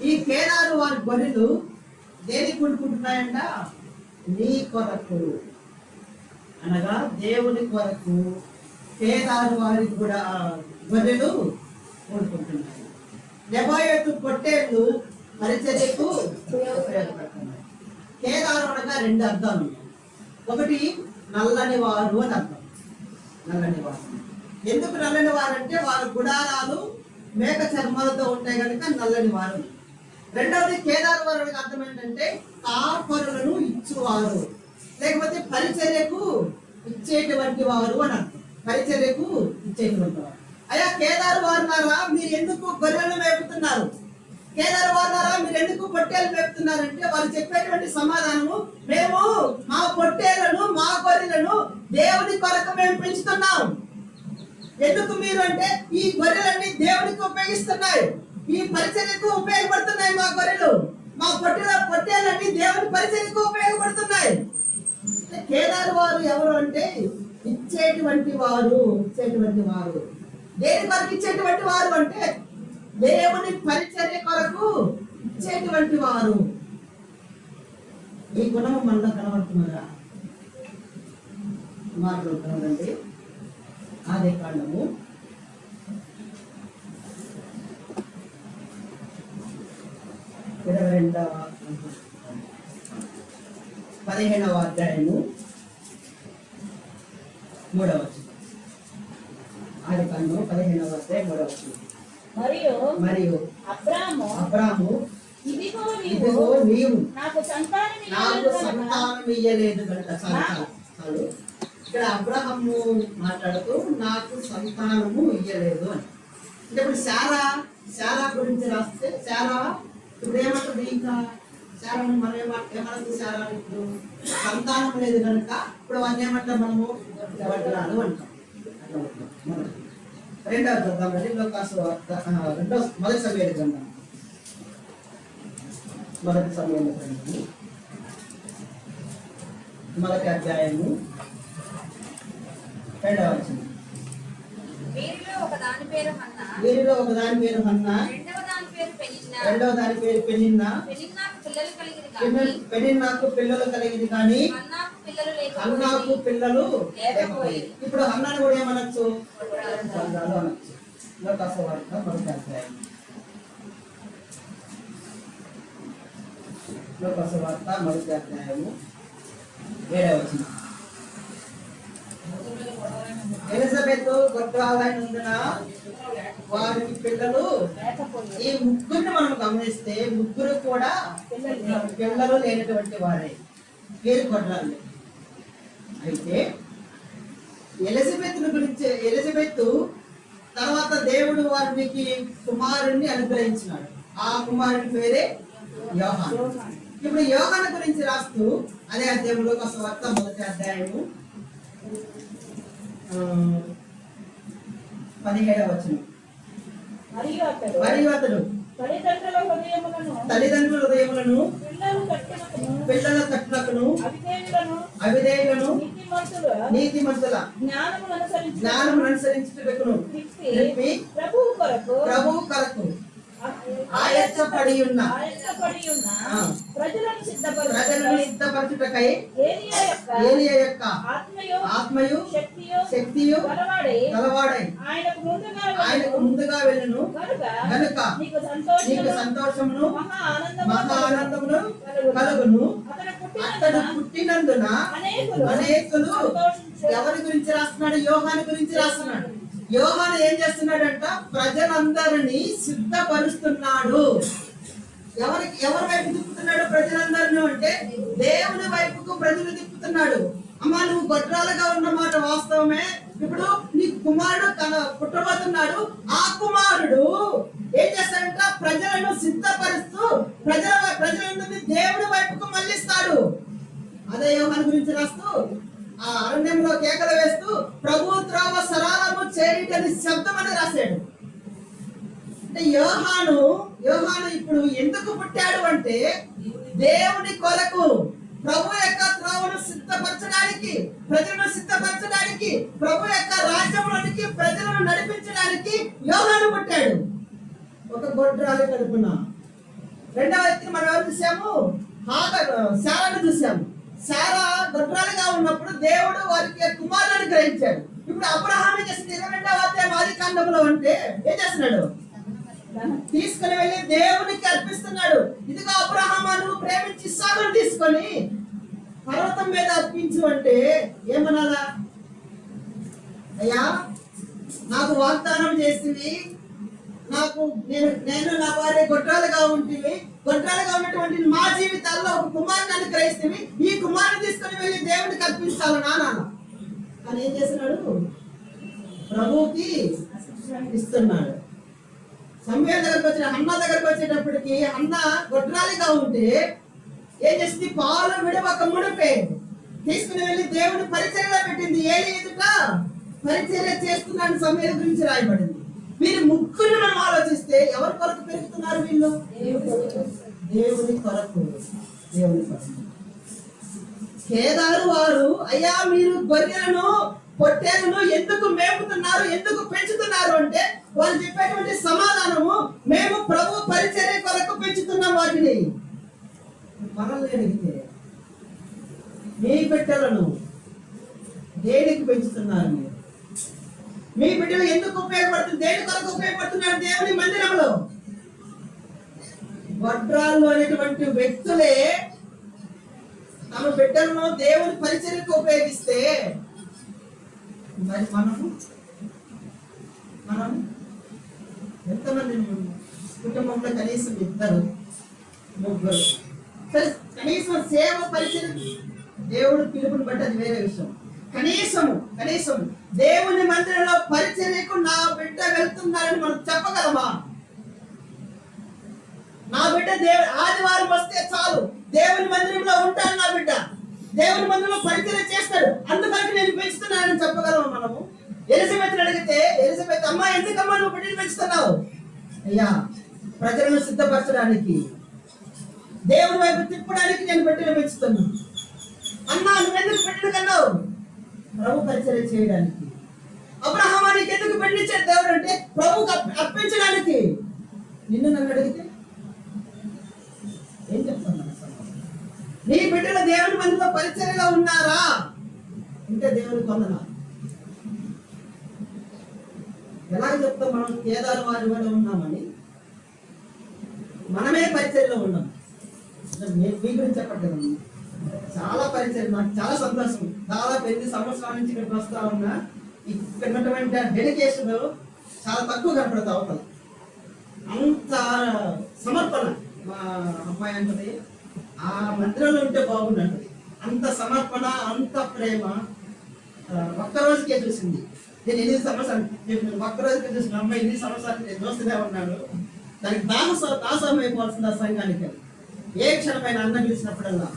Speaker 1: ఈ కేదారు వారి గొర్రెలు దేనికి కూడుకుంటున్నాయంట? నీ కొరకు అనగా దేవుని కొరకు కేదారు వారికి కూడా గొర్రెలు కూడుకుంటున్నాయి. నెబాయోతు పొట్టేళ్ళు పరిచర్యకు ఉపయోగపడుతున్నాయి. కేదారు అనగా రెండు అర్థాలు ఉన్నాయి. ఒకటి నల్లని వారు అని అర్థం. నల్లని వారు ఎందుకు నల్లని వారు అంటే వారి గుడారాలు మేక చర్మాలతో ఉంటాయి కనుక నల్లని వారు. రెండవది కేదారు వారు అర్థం ఏంటంటే కాపరులను ఇచ్చువారు, లేకపోతే పరిచర్యకు ఇచ్చేటువంటి వారు అని అర్థం. పరిచర్యకు ఇచ్చేటువంటి వారు. అయ్యా కేదారు వారున్నారా, మీరు ఎందుకు గొర్రెలను మేపుతున్నారు? కేదారు వారున్నారా, మీరు ఎందుకు పొట్టేలు మేపుతున్నారంటే వారు చెప్పేటువంటి సమాధానము, మేము మా పొట్టేలను మా గొర్రెలను దేవుని కొరకు మేము పెంచుతున్నాం. ఎందుకు మీరు అంటే ఈ గొర్రెలన్నీ దేవునికి ఉపయోగిస్తున్నాయి, ఈ పరిచర్యకు ఉపయోగపడుతున్నాయి. మా గొర్రెలు మా పొట్టేలన్నీ దేవుని పరిచర్యకు ఉపయోగపడుతున్నాయి. కేదారు వారు ఎవరు అంటే ఇచ్చేటువంటి వారు. దేని కొరకు ఇచ్చేటువంటి వారు అంటే దేవుని పరిచర్య కొరకు ఇచ్చేటువంటి వారు. ఈ గుణం మనలో కనబడుతున్నారా? మాట్లాడుతున్నారండి. ఆది కాండము 15వ అధ్యాయము 3వ వచనం. ఆది కాండము 15వ అధ్యాయం 3వ వచనం. మరియు అబ్రాము ఇదిగో నీవు నాకు సంతానం ఇయ్యలేదు కనుక. చాలు. ఇక్కడ అబ్రహాము మాట్లాడుతూ నాకు సంతానము ఇయ్యలేదు అని. అంటే ఇప్పుడు శారా గురించి రాస్తే శారా ఇప్పుడు ఏమంటుంది? ఇంకా శారాను మనం ఏమంటుంది? శారా ఇప్పుడు సంతానం లేదు కనుక ఇప్పుడు అవన్నీ ఏమంటాం మనము? ఎవరు అంటాం. రెండవ గ్రంథం మొదటి సమయాల గ్రంథం 1 అధ్యాయము 2వ వచనం. వీరిలో ఒకదాని పేరు హన్నా, రెండవ దాని పేరు పెనిన్నా. పెనిన్నాకు పిల్లలు కలిగింది కానీ హన్నాకు పిల్లలు లేకపోయి. ఇప్పుడు హన్నాను కూడా ఏమనొచ్చు? అనొచ్చు. లోకాసువార్త 1వ అధ్యాయం. లోకాసువార్త 1వ అధ్యాయము 7వ వచనం. ఎలిజబెత్ గొడ్రాలైనందున వారికి పిల్లలు. ఈ ముగ్గురిని మనం గమనిస్తే ముగ్గురు కూడా పిల్లలు లేనటువంటి వారే, పేరు గొడ్రాలు. అయితే ఎలిజబెత్ తర్వాత దేవుడు వారికి కుమారుణ్ణి అనుగ్రహించినాడు. ఆ కుమారుని పేరే యోహాను. ఇప్పుడు యోహాను గురించి రాస్తూ అదే అధ్యాయంలో లోకాసువార్త 1వ అధ్యాయము 17వ వచనం. మరియు అతడు తల్లిదండ్రుల హృదయములను పిల్లల కట్టునకును అవిధేయులను నీతిమంతుల జ్ఞానమును అనుసరించుటకును ప్రభువు కొరకు ఆయన ఆయత్తపడి ఉన్న ఆ,
Speaker 2: ప్రజలను
Speaker 1: ప్రజలను సిద్ధపరచుటకై ఏలియా యొక్క ఆత్మయు శక్తియు గలవాడై ఆయనకు ముందుగా వెళ్ళును గనుక నీకు సంతోషమును మహా ఆనందమును కలుగును. అతడు పుట్టినందున అనేకులు ఎవరి గురించి రాస్తున్నాడు? యోహాను గురించి రాస్తున్నాడు. యోహాను ఏం చేస్తున్నాడంట? ప్రజలందరినీ సిద్ధపరుస్తున్నాడు. ఎవరి వైపు తిప్పుతున్నాడు ప్రజలందరినీ అంటే దేవుని వైపుకు ప్రజలు తిప్పుతున్నాడు. అమ్మా, నువ్వు గొడ్రాలుగా ఉన్నమాట వాస్తవమే. ఇప్పుడు నీ కుమారుడు పుట్టబోతున్నాడు. ఆ కుమారుడు ఏం చేస్తాడంట? ప్రజలను సిద్ధపరుస్తూ ప్రజలందరినీ దేవుడి వైపుకు మళ్ళిస్తాడు. అదే యోహాను గురించి రాస్తూ ఆ అరణ్యంలో కేకలు వేస్తూ ప్రభు త్రోవ సరళము చేయుటని శబ్దం అని రాశాడు. అంటే యోహాను ఇప్పుడు ఎందుకు పుట్టాడు అంటే దేవుని కొరకు, ప్రభు యొక్క త్రోవను సిద్ధపరచడానికి, ప్రజలను సిద్ధపరచడానికి, ప్రభు యొక్క రాజ్యంలోనికి ప్రజలను నడిపించడానికి యోహాను పుట్టాడు. ఒక గొడ్రాలు కడుపున. రెండవ వ్యక్తి మనం ఎవరు చూసాము? శారాను చూసాము. శారా గొడ్రాలుగా ఉన్నప్పుడు దేవుడు వారికి కుమారులను గ్రహించాడు. ఇప్పుడు అబ్రహాము చేసిన 22వ అధ్యాయం ఆదికాండంలో అంటే ఏం చేస్తున్నాడు? తీసుకుని వెళ్ళి దేవునికి అర్పిస్తున్నాడు. ఇదిగో అబ్రహాము, నువ్వు ప్రేమించి ఇస్సాకును తీసుకొని పర్వతం మీద అర్పించు అంటే ఏమనాలా? అయ్యా, నాకు వాగ్దానం చేసింది, నేను నా వారి గొడ్రాలుగా ఉన్నటువంటి మా జీవితాల్లో ఒక కుమారుని అనుగ్రహిస్తుంది. ఈ కుమారుని తీసుకుని వెళ్ళి దేవుడికి అర్పించాలనా నాన్న అని ఏం చేస్తున్నాడు? ప్రభువుకి ఇస్తున్నాడు. సమయం దగ్గరకు వచ్చిన హన్న దగ్గరకు వచ్చేటప్పటికి హన్న గొడ్రాలిగా ఉంటే ఏం చేసింది? పాలు విడవక ముడిపే తీసుకుని వెళ్ళి దేవుని పరిచర్యలో పెట్టింది. ఏలి ఎదుట పరిచర్య చేస్తున్నాడు. సమయం గురించి రాయబడింది. వీరు ముగ్గురు మనం ఆలోచిస్తే ఎవరి కొరకు పెరుగుతున్నారు వీళ్ళు? దేవుని కొరకు. కేదారు వారు, అయ్యా మీరు గొర్రెలను పొట్టేలను ఎందుకు మేపుతున్నారు, ఎందుకు పెంచుతున్నారు అంటే వాళ్ళు చెప్పేటువంటి సమాధానము, మేము ప్రభు పరిచర్య కొరకు పెంచుతున్నాం వాటిని. మనల్ని అడిగితే మీ బిడ్డలను దేనికి పెంచుతున్నారు? మీరు మీ బిడ్డలు ఎందుకు ఉపయోగపడుతుంది? దేని కొరకు ఉపయోగపడుతున్నారు? దేవుని మందిరంలో. గొడ్రాళ్ళు అనేటువంటి వ్యక్తులే తమ బిడ్డలను దేవుని పరిచర్యకు ఉపయోగిస్తే మరి మనం ఎంతమంది కుటుంబంలో కనీసం 2 3 సరే, కనీసం సేవ పరిచర్య దేవుడు పిలుపుని బట్టి అది వేరే విషయం. కనీసం దేవుని మందిరంలో పరిచర్యకు నా బిడ్డ వెళ్తున్నారని మనం చెప్పగలమా? నా బిడ్డ ఆదివారం వస్తే చాలు, దేవుని మందిరంలో ఉంటాడు, నా బిడ్డ దేవుని మందిరంలో పరిచర్య చేస్తాడు, అందుకని నేను పెంచుతున్నానని చెప్పగలమా మనము? ఎలిజబెత్ అడిగితే, ఎలిజబెత్ అమ్మా ఎందుకమ్మా నువ్వు బిడ్డను పెంచుతున్నావు? అయ్యా, ప్రజలను సిద్ధపరచడానికి, దేవుని వైపు తిప్పడానికి నేను బిడ్డను పెంచుతున్నాను. అన్నా నువ్వెందుకు బిడ్డను కన్నావు? ప్రభు పరిచర్య చేయడానికి. అబ్రహాము నీకు ఎందుకు బిడ్డనిచ్చాడు దేవుడు అంటే ప్రభువుకు అర్పించడానికి. నిన్ను నన్ను అడిగితే ఏం చెప్తాను? నీ బిడ్డలు దేవుని మందిలో పరిచర్యలో ఉన్నారా అంటే దేవుని వందనాలు. ఎలాగ చెప్తాం? మనం కేదారు వారి వల్ల ఉన్నామని, మనమే పరిచర్యలో ఉన్నాం. మీ గురించి చెప్పట్లేదు, చాలా పరిచయం. నాకు చాలా సంతోషం. దాదాపు 8 సంవత్సరాల నుంచి ఇక్కడికి వస్తా ఉన్నా. ఇక్కడ ఉన్నటువంటి డెడికేషన్ చాలా తక్కువ కనపడతా అవుతుంది. అంత సమర్పణ మా అమ్మాయి అంటది, ఆ మందిరంలో ఉంటే బాగుంటుంది. అంత సమర్పణ, అంత ప్రేమ. ఒక్కరోజుకే చూసింది. నేను 8 సంవత్సరాలు ఒక్కరోజుకే చూసిన అమ్మాయి 8 సంవత్సరాలు నేను చూస్తూనే ఉన్నాడు. దానికి దాసం అయిపోవాల్సింది ఆ సంఘానికి. ఏ క్షణమైన అన్న పిలిచినప్పుడల్లా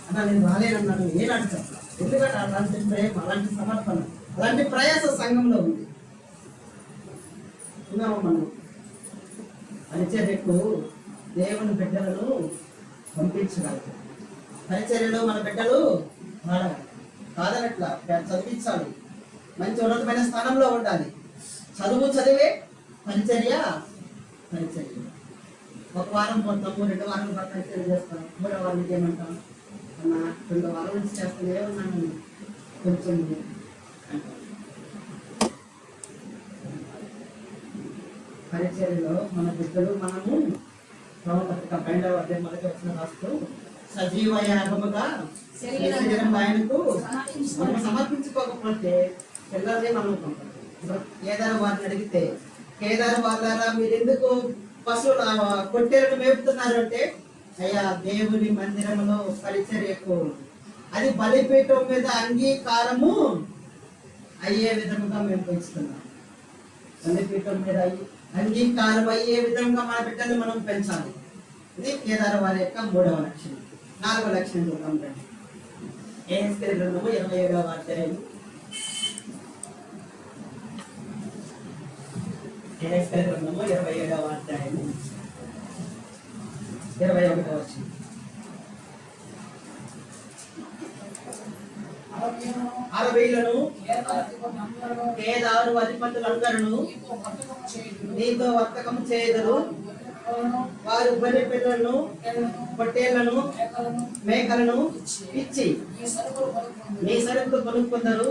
Speaker 1: అన్నా నేను రాలేనన్నాను, ఏనాడు చెప్పాలి. ఎందుకంటే అలాంటి ప్రేమ, అలాంటి సమర్పణ, అలాంటి ప్రయాస సంఘంలో ఉంది. మనం పరిచర్యకు దేవుని బిడ్డలను పంపించగలరు. పరిచర్యలో మన బిడ్డలు వాడాలి, కాదనట్లా చదివించాలి, మంచి ఉన్నతమైన స్థానంలో ఉండాలి. చదివే పరిచర్య. ఒక వారం పోతాము, 2 వారాల తర్వాత పరిచయం చేస్తాం, 3వ వారం ఏమంటాం, అన్న 2 వారాల నుంచి చేస్తాను ఏమన్నాను కొంచెం అంటాం. పరిచర్యలో మన బిడ్డలు మనము మొదటి వచ్చిన రాస్తూ సజీవ యాగముగా శరీరం ఆయనకు మనం సమర్పించుకోకపోతే పిల్లలే మనం కేదారు వారిని అడిగితే, కేదారు వాళ్ళారా మీరు ఎందుకు పశువులు కొట్టేలను మేపుతున్నారు అంటే, అయ్యా దేవుని మందిరంలో పరిచర్యకు అది బలిపీఠం మీద అంగీకారము అయ్యే విధంగా మేము పెంచుతున్నాం. బలిపీఠం మీద అంగీకారం అయ్యే విధంగా మన బిడ్డలు మనం పెంచాలి. ఇది కేదారు వారి యొక్క 3వ లక్షణం. 4వ లక్షణం చూద్దాం రండి. ఏహెజ్కేలు గ్రంథము 27వ అధ్యాయం. ఏహెజ్కేలు గ్రంథము 27వ అధ్యాయం 21వ వచనం. అరవీలను కేదారు అధిపతులందరూ నీతో వర్తకము చేయదురు. వారు బలి పిల్లలను, పొట్టేళ్లను, మేకలను ఇచ్చి నీ సరుకులు కొనుక్కుందరు.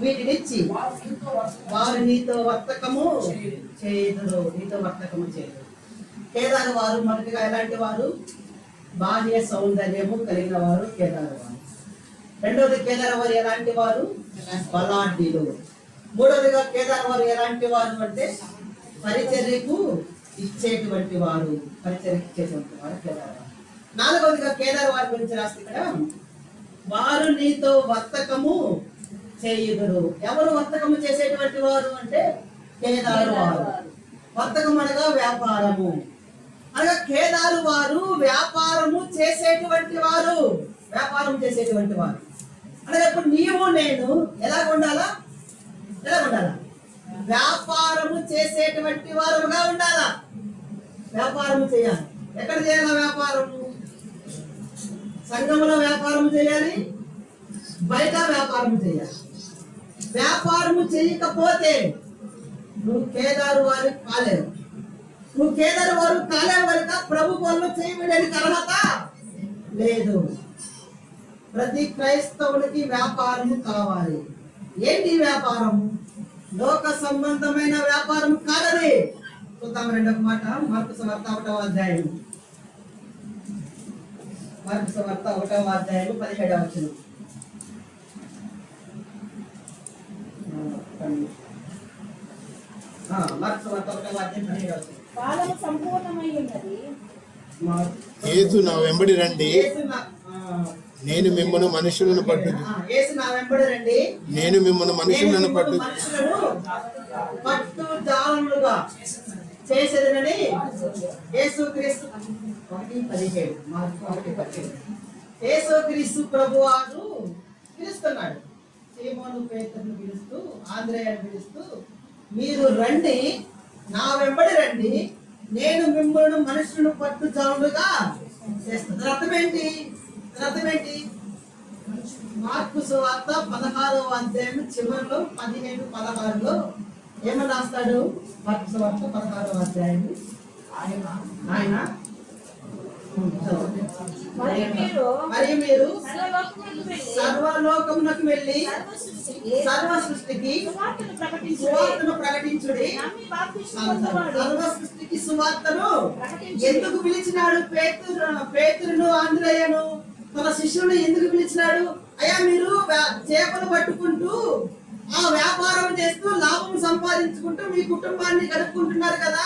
Speaker 1: వీటినిచ్చి వారు నీతో వర్తకము చేయదురు. నీతో వర్తకము చేయదురు. కేదారు వారు మొదటిగా ఎలాంటి వారు? బాహ్య సౌందర్యము కలిగిన వారు కేదారు వారు. రెండవది కేదారు వారు ఎలాంటి వారు? బలాఢ్యులు. మూడవదిగా కేదారు వారు ఎలాంటి వారు అంటే పరిచర్యకు ఇచ్చేటువంటి వారు. పరిచర్యకు ఇచ్చేటువంటి వారు కేదారు వారు. నాలుగవదిగా కేదారు వారి గురించి రాస్తే ఇక్కడ వారు నీతో వర్తకము చేయుదురు. ఎవరు వర్తకము చేసేటువంటి వారు అంటే కేదారు వారు. వర్తకం అనగా వ్యాపారము, అనగా కేదారు వారు వ్యాపారము చేసేటువంటి వారు. వ్యాపారం చేసేటువంటి వారు అనగా ఇప్పుడు నీవు నేను ఎలా ఉండాలా? వ్యాపారము చేసేటువంటి వారుగా ఉండాలా? వ్యాపారము చేయాలి. ఎక్కడ చేయాలా వ్యాపారము? సంఘంలో వ్యాపారం చేయాలి, బయట వ్యాపారం చేయాలి. వ్యాపారము చేయకపోతే నువ్వు కేదారు వారు కాలేవు. నువ్వు కేదారు వారు కాలేవు కనుక ప్రభు పనులు చేయడానికి అర్హత లేదు. ప్రతి క్రైస్తవుడికి వ్యాపారము కావాలి. ఏంటి వ్యాపారము? లోక సంబంధమైన వ్యాపారం కాదది. చూద్దాం రెండవ మాట. మార్కు సువార్త 1వ అధ్యాయం. మార్కు సువార్త 1వ అధ్యాయం 17వ వచనం. మార్కు సువార్త 1వ అధ్యాయం 17వ వచనం.
Speaker 2: కాలము సంపూర్ణమై ఉన్నది.
Speaker 3: యేసు నా వెంబడి రండి, నేను మిమ్మల్ని మనుషులను పట్టు.
Speaker 1: యేసు నా వెంబడి రండి,
Speaker 3: నేను మిమ్మల్ని మనుషులను పట్టు
Speaker 1: జాలములుగా చేసేదనని యేసుక్రీస్తు 1:17. మార్కు 1:17. యేసుక్రీస్తు ప్రభువారు పిలుస్తున్నాడు. సీమోను పేతురును పిలుస్తూ, ఆంద్రేయను పిలుస్తూ, మీరు రండి, నా వెంబడి రండి, నేను మిమ్మల్ని మనుషులను పట్టు జాలుగా చేస్తాను. అర్థం ఏంటి? మార్కు సువార్త 16వ అధ్యాయం చివరిలో 15-16లో ఏమని రాస్తాడు? మార్కు సువార్త 16వ అధ్యాయం ఆయన మరియు మీరు సర్వలోకమునకు వెళ్ళి సర్వ సృష్టికి సువార్తను ప్రకటించుడి. సర్వ సృష్టికి సువార్తను ఎందుకు పిలిచినాడు? పేతురును ఆంద్రేయను తన శిష్యులను ఎందుకు పిలిచినాడు? అయ్యా మీరు చేపలు పట్టుకుంటూ ఆ వ్యాపారం చేస్తూ లాభం సంపాదించుకుంటూ మీ కుటుంబాన్ని గడుపుకుంటున్నారు కదా,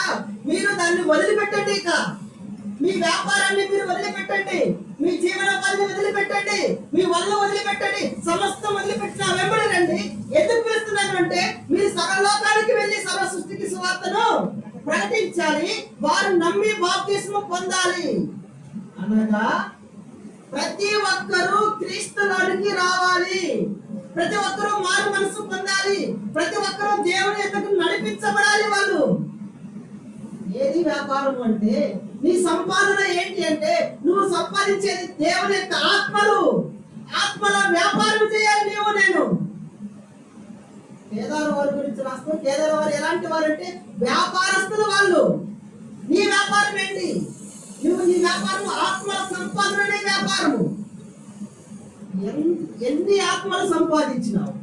Speaker 1: మీరు దాన్ని వదిలిపెట్టండి. ఇక మీ వ్యాపారాన్ని మీరు వదిలిపెట్టండి, మీ జీవనోపాధిని వదిలిపెట్టండి, మీ వల్ల వదిలిపెట్టండి, సమస్తం వదిలిపెట్టిన వెంబడి రండి. ఎందుకు పిలుస్తున్నాను అంటే మీరు సర్వలోకానికి వెళ్ళి సర్వ సృష్టికి సువార్తను ప్రకటించాలి, వారు నమ్మి బాప్తిస్మం పొందాలి. అనగా ప్రతి ఒక్కరూ క్రీస్తులోనికి రావాలి, ప్రతి ఒక్కరూ మారు మనసు పొందాలి, ప్రతి ఒక్కరూ దేవుని యొద్దకు నడిపించబడాలి. వాళ్ళు ఏది వ్యాపారం అంటే నీ సంపాదన ఏంటి అంటే నువ్వు సంపాదించేది దేవుని యొక్క ఆత్మల వ్యాపారం చేయాలి నీవు నేను. కేదారు వారి గురించి రాస్తాం. కేదారు వారు ఎలాంటి వారు అంటే వ్యాపారస్తులు. వాళ్ళు నీ వ్యాపారం ఏంటి? నీ వ్యాపారం ఆత్మల సంపాదనే వ్యాపారము. ఎన్ని ఆత్మలు సంపాదించినావు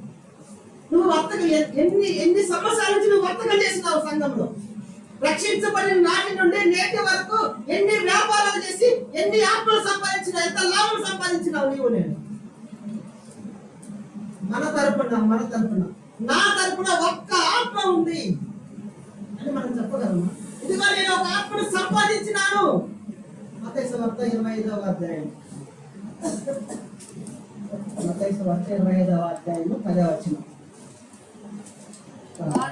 Speaker 1: నువ్వు? ఎన్ని సంవత్సరాల నుంచి నువ్వు వర్తకం చేసినావు సంఘంలో? రక్షించబడిన నాటి నుండి నేటి వరకు ఎన్ని వ్యాపారాలు చేసి ఎన్ని ఆత్మలు సంపాదించినావు? ఎంత లాభం సంపాదించినావు నీవు నేను? మన తరపున నా తరపున ఒక్క ఆత్మ ఉంది అని మనం చెప్పగలమా? ఇదిగో నేను ఒక ఆత్మను సంపాదించినాను. మత్తయి సువార్త 25వ అధ్యాయం, మత్తయి సువార్త 25వ అధ్యాయం 10వ వచనం. 14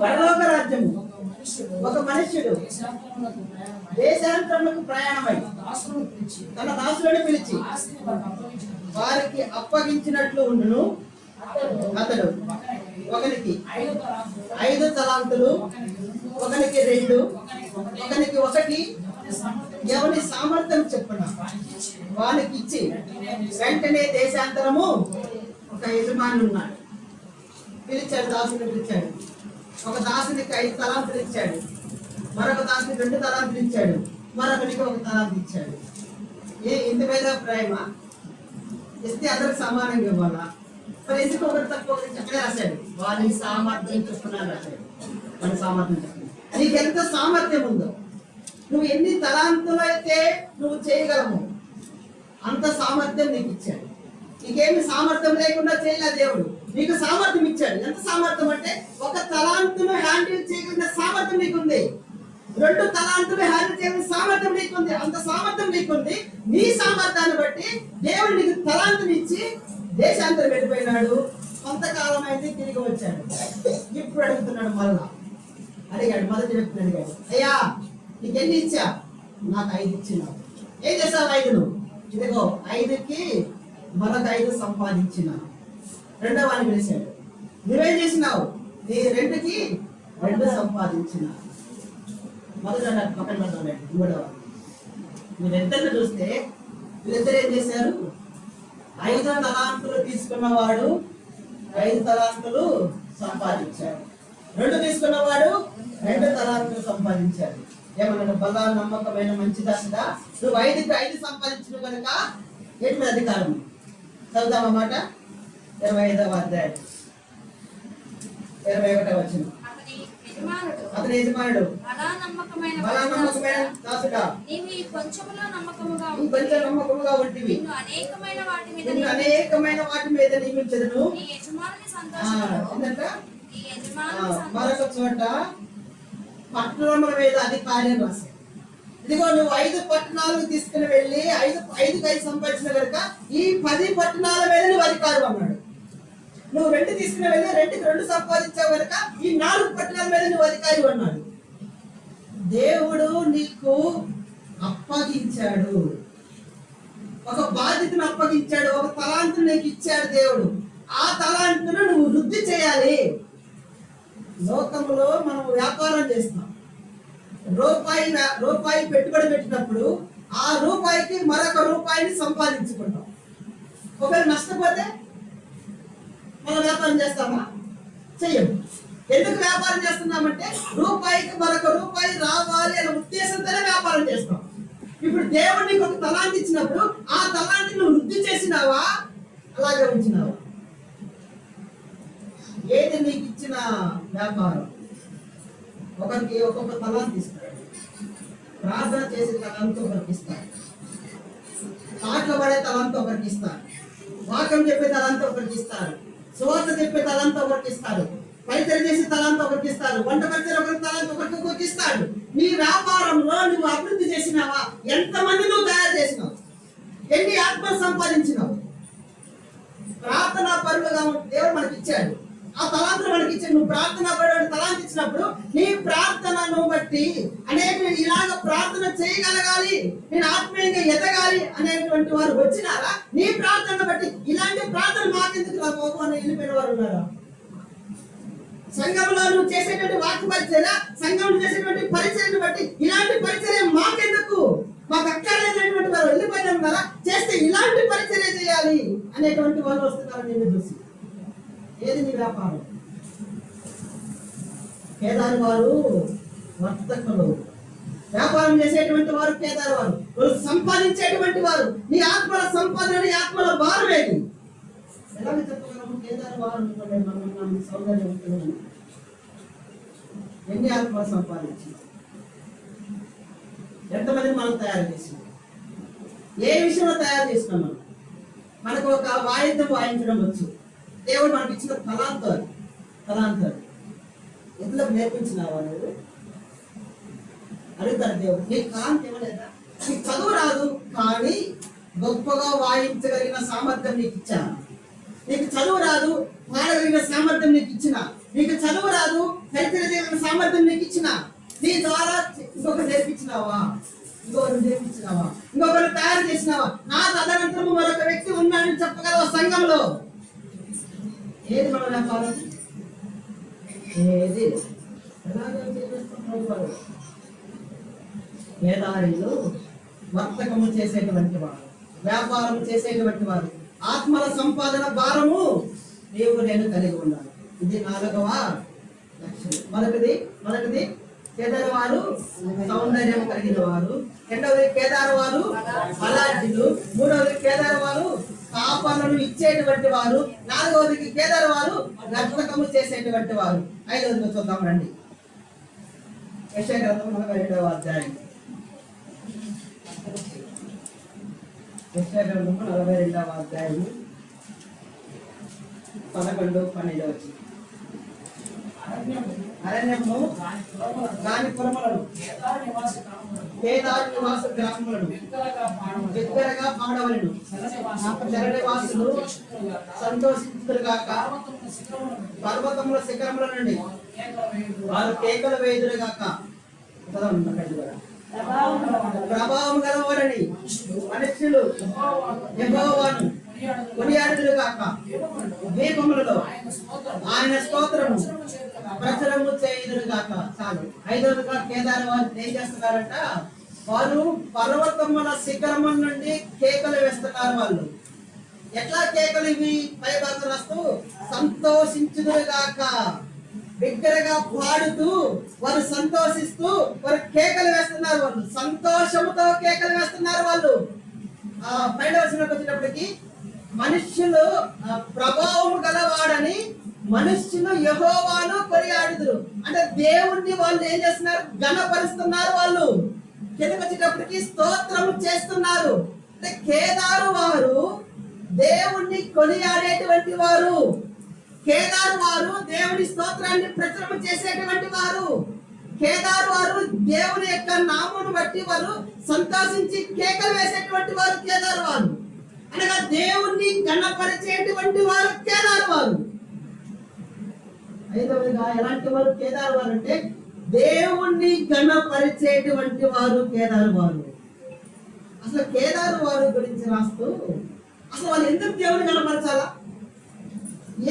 Speaker 1: పరలోక రాజ్యము ఒక మనుష్యుడు దేశాంతరములకు ప్రయాణమై తన దాసులను పిలిచి వారికి అప్పగించినట్లు ఉండును. అతడు ఒకనికి 5 తలాంతులు, ఒకనికి 2, ఒకనికి 1, ఎవరి సామర్థ్యం చెప్పున వానికి ఇచ్చి వెంటనే దేశాంతరము. ఒక యజమాని ఉన్నాడు, పిలిచాడు, దాసుని పిలిచాడు. ఒక దాసునికి 5 తలాంతులు ఇచ్చాడు, మరొక దాసునికి 2 తలాంతులు ఇచ్చాడు, మరొకరికి 1 తలాంతు ఇచ్చాడు. ఇందు మీద ప్రేమ ఇస్తే అందరికి సమానంగా ఇవ్వాలా? మరి ఎందుకు ఒకటి తక్కువ అక్కడే రాశాడు? వారి సామర్థ్యం చెప్పుకున్నాను రాశాడు. వారి సామర్థ్యం చెప్పుకున్నాను. నీకు ఎంత సామర్థ్యం ఉందో, నువ్వు ఎన్ని తలాంతులు అయితే నువ్వు చేయగలవు అంత సామర్థ్యం నీకు ఇచ్చాడు. నీకేమి సామర్థ్యం లేకుండా చేయలే దేవుడు, నీకు సామర్థ్యం ఇచ్చాడు. ఎంత సామర్థ్యం అంటే 1 తలాంతును హ్యాండిల్ చేయగలిగిన సామర్థ్యం నీకుంది, 2 తలాంతులు హ్యాండిల్ చేయగలిగిన సామర్థ్యం నీకుంది. అంత సామర్థ్యం నీకుంది. నీ సామర్థ్యాన్ని బట్టి దేవుడు నీకు తలాంతుని ఇచ్చి దేశాంతరం వెళ్ళిపోయినాడు. కొంతకాలం అయితే తిరిగి వచ్చాడు. ఇప్పుడు అడుగుతున్నాడు, మళ్ళా అడిగాడు. మొదటి వ్యక్తిని అడిగాడు, అయ్యా నీకు ఎన్ని ఇచ్చా? నాకు 5 ఇచ్చినావు. ఏం చేసావు 5? ఇదిగో 5కి మరొక 5 సంపాదించిన. రెండవ వాడిని పిలిచాడు, నువ్వేం చేసినావు? నీ 2కి 2 సంపాదించిన. మొదట పక్కన పడ్డాడు. మూడవ మీరిద్దరిని చూస్తే వీళ్ళిద్దరు ఏం చేశారు? 5 తలాంతులు తీసుకున్నవాడు 5 తలాంతులు సంపాదించాడు, 2 తీసుకున్నవాడు 2 తలాంతులు సంపాదించాడు. ఏమన్నా బల నమ్మకమైన మంచి దశగా నువ్వు 5కి 5 సంపాదించిన కనుక ఏంటి మీద అధికారం? చదువుదామన్నమాట. 25వ అధ్యాయం 21వ వచనం. అతని యజమానుడు బలా నమ్మకమైన దాసుడా, నీవు కొంచెంలో నమ్మకముగా ఉంటివి, నిన్ను అనేకమైన వాటి మీద నియమించెదను. మరొక చోట పట్టణముల మీద అధికార్యం రాశాడు. ఇదిగో నువ్వు 5 పట్టణాలకు తీసుకుని వెళ్ళి 5 సంపాదించిన కనుక ఈ 10 పట్టణాల మీద నువ్వు అధికారం అన్నాడు. నువ్వు 2 తీసుకుని వెళ్ళి 2కి 2 సంపాదించావు కనుక ఈ 4 పట్టణాల మీద నువ్వు అధికారి అన్నాడు. దేవుడు నీకు అప్పగించాడు, ఒక బాధ్యతను అప్పగించాడు, ఒక తలాంతును నీకు ఇచ్చాడు దేవుడు. ఆ తలాంతును నువ్వు వృద్ధి చేయాలి. లోకంలో మనం వ్యాపారం చేస్తాం. రూపాయి పెట్టుబడి పెట్టినప్పుడు ఆ రూపాయికి మరొక రూపాయిని సంపాదించుకుంటాం. ఒకవేళ నష్టపోతే మనం వ్యాపారం చేస్తామా? చెయ్యము. ఎందుకు వ్యాపారం చేస్తున్నామంటే రూపాయికి మరొక రూపాయి రావాలి అనే ఉద్దేశంతోనే వ్యాపారం చేస్తాం. ఇప్పుడు దేవుడు నీకు ఒక తలాంతి ఇచ్చినప్పుడు ఆ తలాంతిని నువ్వు వృద్ధి చేసినావా, అలాగే ఉంచినావా? ఏది నీకు ఇచ్చిన వ్యాపారం? ఒకరికి ఒక్కొక్క తలాంతి ఇస్తాడు. ప్రార్థన చేసే తలాంతి ఒకరికి ఇస్తాడు, పాటలు పడే తలాంతి ఒకరికి ఇస్తాడు, వాక్యం చెప్పే తలాంతి ఒకరికి ఇస్తాడు, సువార్త చెప్పే తలాంతి ఒకరికి ఇస్తాడు, పరిచయం చేసే తలాంతి ఒకరికి ఇస్తాడు, వంట పరిచయం ఒకరికి తలాంతి ఒకరికి ఇస్తాడు. నీ వ్యాపారంలో నువ్వు అభివృద్ధి చేసినావా? ఎంతమంది నువ్వు తయారు చేసినావు? ఎన్ని ఆత్మలు సంపాదించినావు? ప్రార్థనా పరులుగా దేవుడు మనకి ఇచ్చాడు. ఆ తలాంతులు మనకి ఇచ్చాడు. నువ్వు ప్రార్థన పడే తలాంతి ఇచ్చినప్పుడు నీ ప్రార్థనను బట్టి అనేక ఇలాగ ప్రార్థన చేయగలగాలి, నేను ఆత్మీయంగా ఎదగాలి అనేటువంటి వారు వచ్చినారా? నీ ప్రార్థన బట్టి ఇలాంటి ప్రార్థన మాకెందుకు రాబోకు అని వెళ్ళిపోయిన వారు ఉన్నారా? సంఘంలో నువ్వు చేసేటువంటి వాక్య పరిచయ, సంఘంలో చేసేటువంటి పరిచయాన్ని బట్టి ఇలాంటి పరిచయం మాకెందుకు, మాకు అక్కర్లేనటువంటి వారు వెళ్ళిపోయినాం కదా, చేస్తే ఇలాంటి పరిచయం చేయాలి అనేటువంటి వాళ్ళు వస్తున్నారు. నేను చూసి ఏది నీ వ్యాపారం? కేదారు వారు వర్తకులు, వ్యాపారం చేసేటువంటి వారు కేదారు వారు, వాళ్ళు సంపాదించేటువంటి వారు. నీ ఆత్మల సంపాదన, నీ ఆత్మల భారం ఏది? ఎలాగ చెప్పగలము? కేదారు వారు మనం సౌందర్యవంతులు. ఎన్ని ఆత్మలు సంపాదించి ఎంతమందిని మనం తయారు చేసినాం? ఏ విషయంలో తయారు చేసినాం? మనకు ఒక వాయిద్యం వాయించడం వచ్చు. దేవుడు మనకి ఇచ్చిన తలాంతాలు ఎందుకు నేర్పించినావా నువ్వు అడుగుతాడు దేవుడు. నీకు కాంతి ఇవ్వలేదా? నీకు చదువు రాదు, కానీ గొప్పగా వాయించగలిగిన సామర్థ్యం నీకు ఇచ్చా. నీకు చదువు రాదు, పాడగలిగిన సామర్థ్యం నీకు ఇచ్చిన. నీకు చదువు రాదు, చరిత్ర సామర్థ్యం నీకు ఇచ్చిన. నీ ద్వారా ఇంకొకరు నేర్పించినావా? ఇంకొకరు తయారు చేసినావా? నా తదనంతరము మరొక వ్యక్తి ఉన్నాడని చెప్పగలవా సంఘంలో? ఏది మన వ్యాపారం? ఏది? కేదారీలు వర్తకము చేసేటువంటి వారు, వ్యాపారం చేసేటువంటి వారు, ఆత్మల సంపాదన భారము నేను కలిగి ఉన్నాను. ఇది 4వ లక్షణం. మొదటిది కేదారు వారు సౌందర్యం కలిగిన వారు. రెండవది కేదారు వారు బలాఢ్యులు. మూడవది కేదారు వారు పాపలను ఇచ్చేటువంటి వారు. 4వది కేదారు వారు రక్షకము చేసేటువంటి వారు. 5వది చూద్దాం రండి. యెషయా గ్రంథం 42వ అధ్యాయం. యెషయా గ్రంథం 42వ అధ్యాయం 11, 12 వచ్చి. అరణ్యము దాని పురములను, కేదారు నివాస గ్రామములను బిగ్గరగా పాడవలెను. శరణివాసులు సంతోషించుదురుగాక. పర్వతముల శిఖరముల నుండి వారు కేకలు వేయుదురుగాక. ప్రభావం గలవారని మనుష్యులు యెహోవాను కొనియాడుదురుగాక. ద్వీపములలో ఆయన స్తోత్రము ప్రచురము చేయుదురుగాక. చాలు. 5వదిగా కేదారు వారు ఏం చేస్తున్నారంట? వారు పర్వతముల శిఖరముల నుండి కేకలు వేస్తున్నారు. వాళ్ళు ఎట్లా కేకలు? ఇవి పై భాగం రాస్తూ సంతోషించుదురుగాక. బిగ్గరగా పాడుతూ వారు సంతోషిస్తూ వారు కేకలు వేస్తున్నారు. వాళ్ళు సంతోషముతో కేకలు వేస్తున్నారు. వాళ్ళు పైన వచనంలోకి వచ్చేటప్పటికి మనుష్యులు ప్రభావము గలవాడని మనుష్యులు యెహోవాను కొనియాడుదురు. అంటే దేవుణ్ణి వాళ్ళు ఏం చేస్తున్నారు? ఘనపరుస్తున్నారు. వాళ్ళు కిందకి వచ్చేటప్పటికి స్తోత్రము చేస్తున్నారు. అంటే కేదారు వారు దేవుణ్ణి కొనియాడేటువంటి వారు. కేదారు వారు దేవుని స్తోత్రాన్ని ప్రచురము చేసేటువంటి వారు. కేదారు వారు దేవుని యొక్క నామమును బట్టి వారు సంతోషించి కేకలు వేసేటువంటి వారు కేదారు వారు. అనగా దేవుణ్ణి ఘనపరిచేటువంటి వారు కేదారు వారు. 5వదిగా ఎలాంటి వారు కేదారు వారు అంటే దేవుణ్ణి ఘనపరిచేటువంటి వారు కేదారు వారు. అసలు కేదారు వారు గురించి రాస్తూ అసలు వాళ్ళు ఎందుకు దేవుని కనపరచాలా?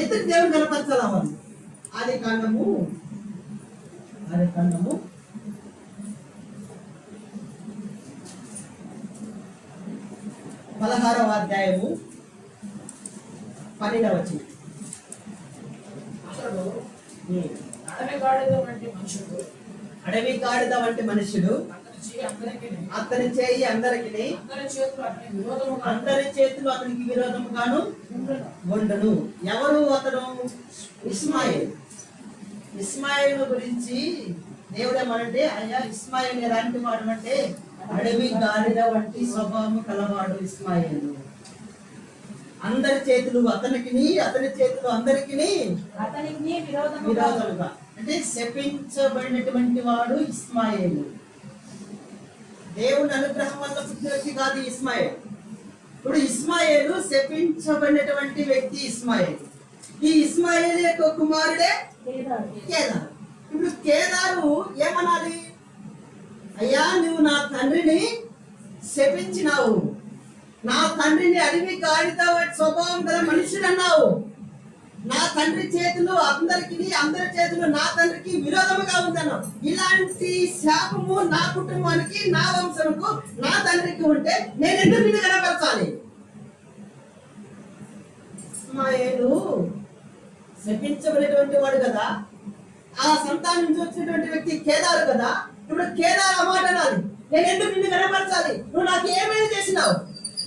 Speaker 1: ఎందుకు దేవుని కనపరచాలా? వాళ్ళు ఆది కాండము 16వ అధ్యాయము 12వ వచనం. అడవి గాడిద వంటి మనుషుడు అతని చేయి అందరికి, అందరి చేతులు అతనికి విరోధముగాను ఉండను. ఎవరు అతను? ఇస్మాయిల్. ఇస్మాయిల్ గురించి దేవుడు ఏమనంటే, అయ్యా ఇస్మాయిల్ ఎలాంటి వాడు అంటే అడవి గాడిద వంటి స్వభావం కలవాడు ఇస్మాయిల్. అందరి చేతులు అతనికి, అతని చేతులు అందరికి విరోధముగా. అంటే శపించబడినటువంటి వాడు ఇస్మాయిల్. దేవుని అనుగ్రహం వల్ల పుట్టిన వ్యక్తి కాదు ఇస్మాయిల్. ఇప్పుడు ఇస్మాయిల్ శపించబడినటువంటి వ్యక్తి ఇస్మాయిల్. ఈ ఇస్మాయిల్ యొక్క కుమారుడే కేదారు. ఇప్పుడు కేదారు ఏమనాలి? అయ్యా నువ్వు నా తండ్రిని శపించినావు, నా తండ్రిని అడవి గాడిద స్వభావం గల మనుషుడు అన్నావు, నా తండ్రి చేతులు అందరికి, అందరి చేతులు నా తండ్రికి విరోధముగా ఉందన్నావు. ఇలాంటి శాపము నా కుటుంబానికి, నా వంశముకు, నా తండ్రికి ఉంటే నేను ఎందుకు నిన్ను కనపరచాలి? ఇస్మాయిలు శపించబడినటువంటి వాడు కదా. ఆ సంతానం నుంచి వచ్చినటువంటి వ్యక్తి కేదారు కదా. ఇప్పుడు కేదారు ఆ మాట అనాలి, నేను ఎందుకు నిన్ను కనపరచాలి? నువ్వు నాకు ఏమైనా చేసినావు,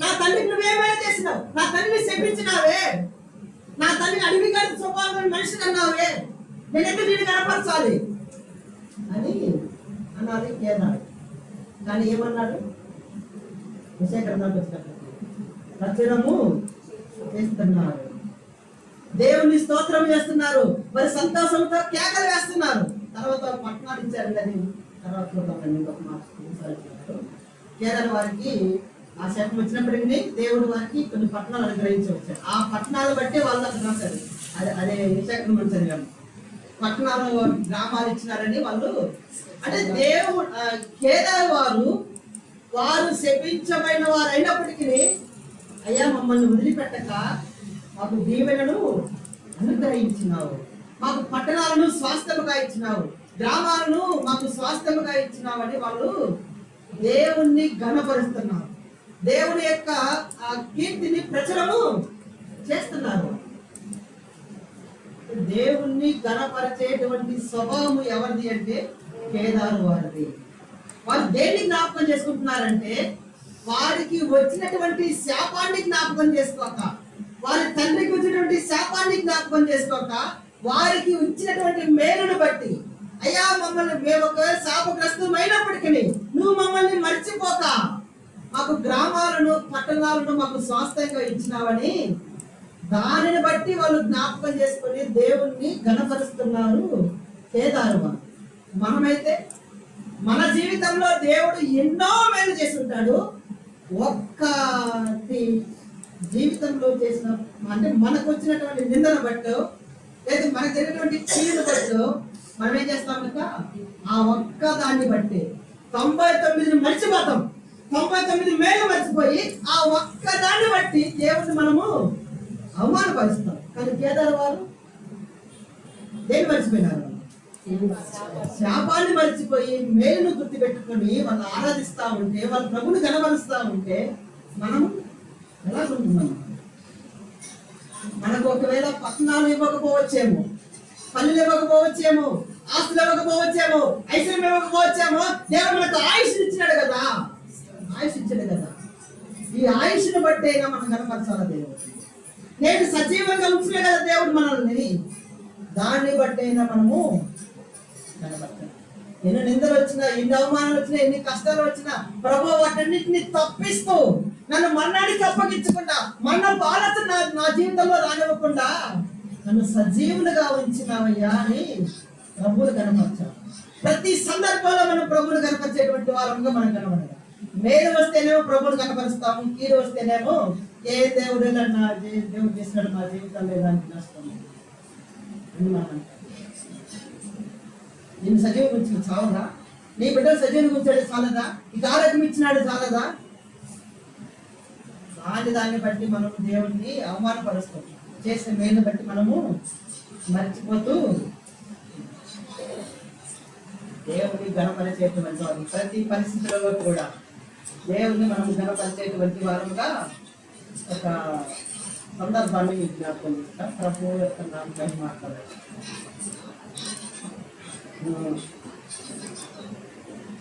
Speaker 1: నా తండ్రికి నువ్వేమైనా చేసినావు, నా తండ్రిని శపించినావే, నా తండ్రిని అడవి గారి స్వభావం మనిషిని అన్నావే, నేను ఎందుకు నిన్ను కనపరచాలి అని అన్నది కేదారు. కానీ ఏమన్నాడు? విషయకరణకు వచ్చినప్పుడు రచనము చేస్తున్నారు, దేవుని స్తోత్రం చేస్తున్నారు, మరి సంతోషంతో కేకలు వేస్తున్నారు. తర్వాత పట్టణాలు ఇచ్చారండి, అది తర్వాత ఇంకొక మాట కేదారు వారికి ఆ శాతం వచ్చినప్పటికీ దేవుడు వారికి కొన్ని పట్టణాలు అనుగ్రహించి వచ్చారు. ఆ పట్టణాలు బట్టి వాళ్ళు అక్కడ రాశారు. అదే విశాఖను మంచిది కాదు, పట్టణాలు గ్రామాలు ఇచ్చినారని వాళ్ళు అంటే దేవుడు కేదారు వారు శపించబడిన వారు అయినప్పటికీ, అయ్యా మమ్మల్ని వదిలిపెట్టక మాకు దీవెనను అనుగ్రహించినావు, మాకు పట్టణాలను స్వాస్థ్యముగా ఇచ్చినావు, గ్రామాలను మాకు స్వాస్థ్యముగా ఇచ్చినావు అని వాళ్ళు దేవుణ్ణి ఘనపరుస్తున్నారు. దేవుని యొక్క ఆ కీర్తిని ప్రచురము చేస్తున్నారు. దేవుణ్ణి ఘనపరిచేటువంటి స్వభావం ఎవరిది అంటే కేదారు వారిది. వాళ్ళు దేన్ని జ్ఞాపకం చేసుకుంటున్నారంటే, వారికి వచ్చినటువంటి శాపాన్ని జ్ఞాపకం చేసుకోక, వారి తండ్రికి వచ్చినటువంటి శాపాన్ని జ్ఞాపకం చేసుకోక, వారికి ఇచ్చినటువంటి మేలును బట్టి, అయ్యా మమ్మల్ని మేము ఒకవేళ శాపగ్రస్తమైనప్పటికీ నువ్వు మమ్మల్ని మర్చిపోక మాకు గ్రామాలను పట్టణాలను మాకు స్వాస్థ్యంగా ఇచ్చినావని దానిని బట్టి వాళ్ళు జ్ఞాపకం చేసుకొని దేవుణ్ణి ఘనపరుస్తున్నారు కేదారు వారు. మనమైతే మన జీవితంలో దేవుడు ఎన్నో మేలు చేసి ఉంటాడు. ఒక్కటి జీవితంలో చేసిన అంటే మనకు వచ్చినటువంటి నిందన బట్టు లేదా మనకు జరిగినటువంటి కీడు బట్టు మనం ఏం చేస్తాం కనుక ఆ ఒక్క దాన్ని బట్టి 99 మర్చిపోతాం. 99 మేలు మర్చిపోయి ఆ ఒక్క దాన్ని బట్టి దేవుడిని మనము అవమానపరుస్తాం. కానీ కేదారు వారు దేన్ని మర్చిపోయినారు? శాపాన్ని మర్చిపోయి మేలును గుర్తు పెట్టుకొని వాళ్ళు ఆరాధిస్తా ఉంటే, వాళ్ళ ప్రభుని కనబరుస్తా ఉంటే మనం ఎలా ఉంటున్నాం? మనకు ఒకవేళ పట్టణాలు ఇవ్వకపోవచ్చేమో, పనులు ఇవ్వకపోవచ్చేమో, ఆస్తులు ఇవ్వకపోవచ్చేమో, ఐశ్వర్యం ఇవ్వకపోవచ్చేమో, దేవుడు మనకు ఆయుష్ ఇచ్చినాడు కదా, ఆయుష్ ఇచ్చాడు కదా. ఈ ఆయుష్ను బట్టి అయినా మనం కనపరచాల దేవుడు. నేను సజీవంగా ఉంచిన కదా దేవుడు మనల్ని, దాన్ని బట్టి అయినా మనము కనపరచాలి. ఎన్ని నిందలు వచ్చినా, ఎన్ని అవమానాలు వచ్చినా, ఎన్ని కష్టాలు వచ్చినా, ప్రభు వాటన్నిటిని తప్పిస్తూ నన్ను మరణానికి అప్పగించకుండా, మరణపు ఆలోచన నా జీవితంలో రానివ్వకుండా నన్ను సజీవులుగా ఉంచినావయ్యా అని ప్రభువులు కనపరచాలి. ప్రతి సందర్భంలో మనం ప్రభువులు కనపరిచేటువంటి వారంగా మనం కనబడాలి. మేలు వస్తేనేమో ప్రభువులు కనపరుస్తాము, కీడు వస్తేనేమో ఏ దేవుడు నా దేవుడు చేసినాడు మా జీవితంలో ఏదానికి నష్టం అని మనం. నేను సజీవం ఉంచిన చాలదా? నీ బిడ్డలు సజీవం ఉంచాడు చాలదా? ఈ ఆరోగ్యం ఇచ్చినాడు చాలదా? దాన్ని బట్టి మనం దేవుడిని అవమానపరుస్తాం. చేసే మేలుని బట్టి మనము మర్చిపోతూ దేవుని ఘనపరిచేటువంటి వారు. ప్రతి పరిస్థితులలో కూడా దేవుని మనం ఘనపరిచేటువంటి వారుగా ఒక సందర్భాన్ని జ్ఞాపకం చేస్తాం. ప్రభు యొక్క నామం మాట్లాడారు.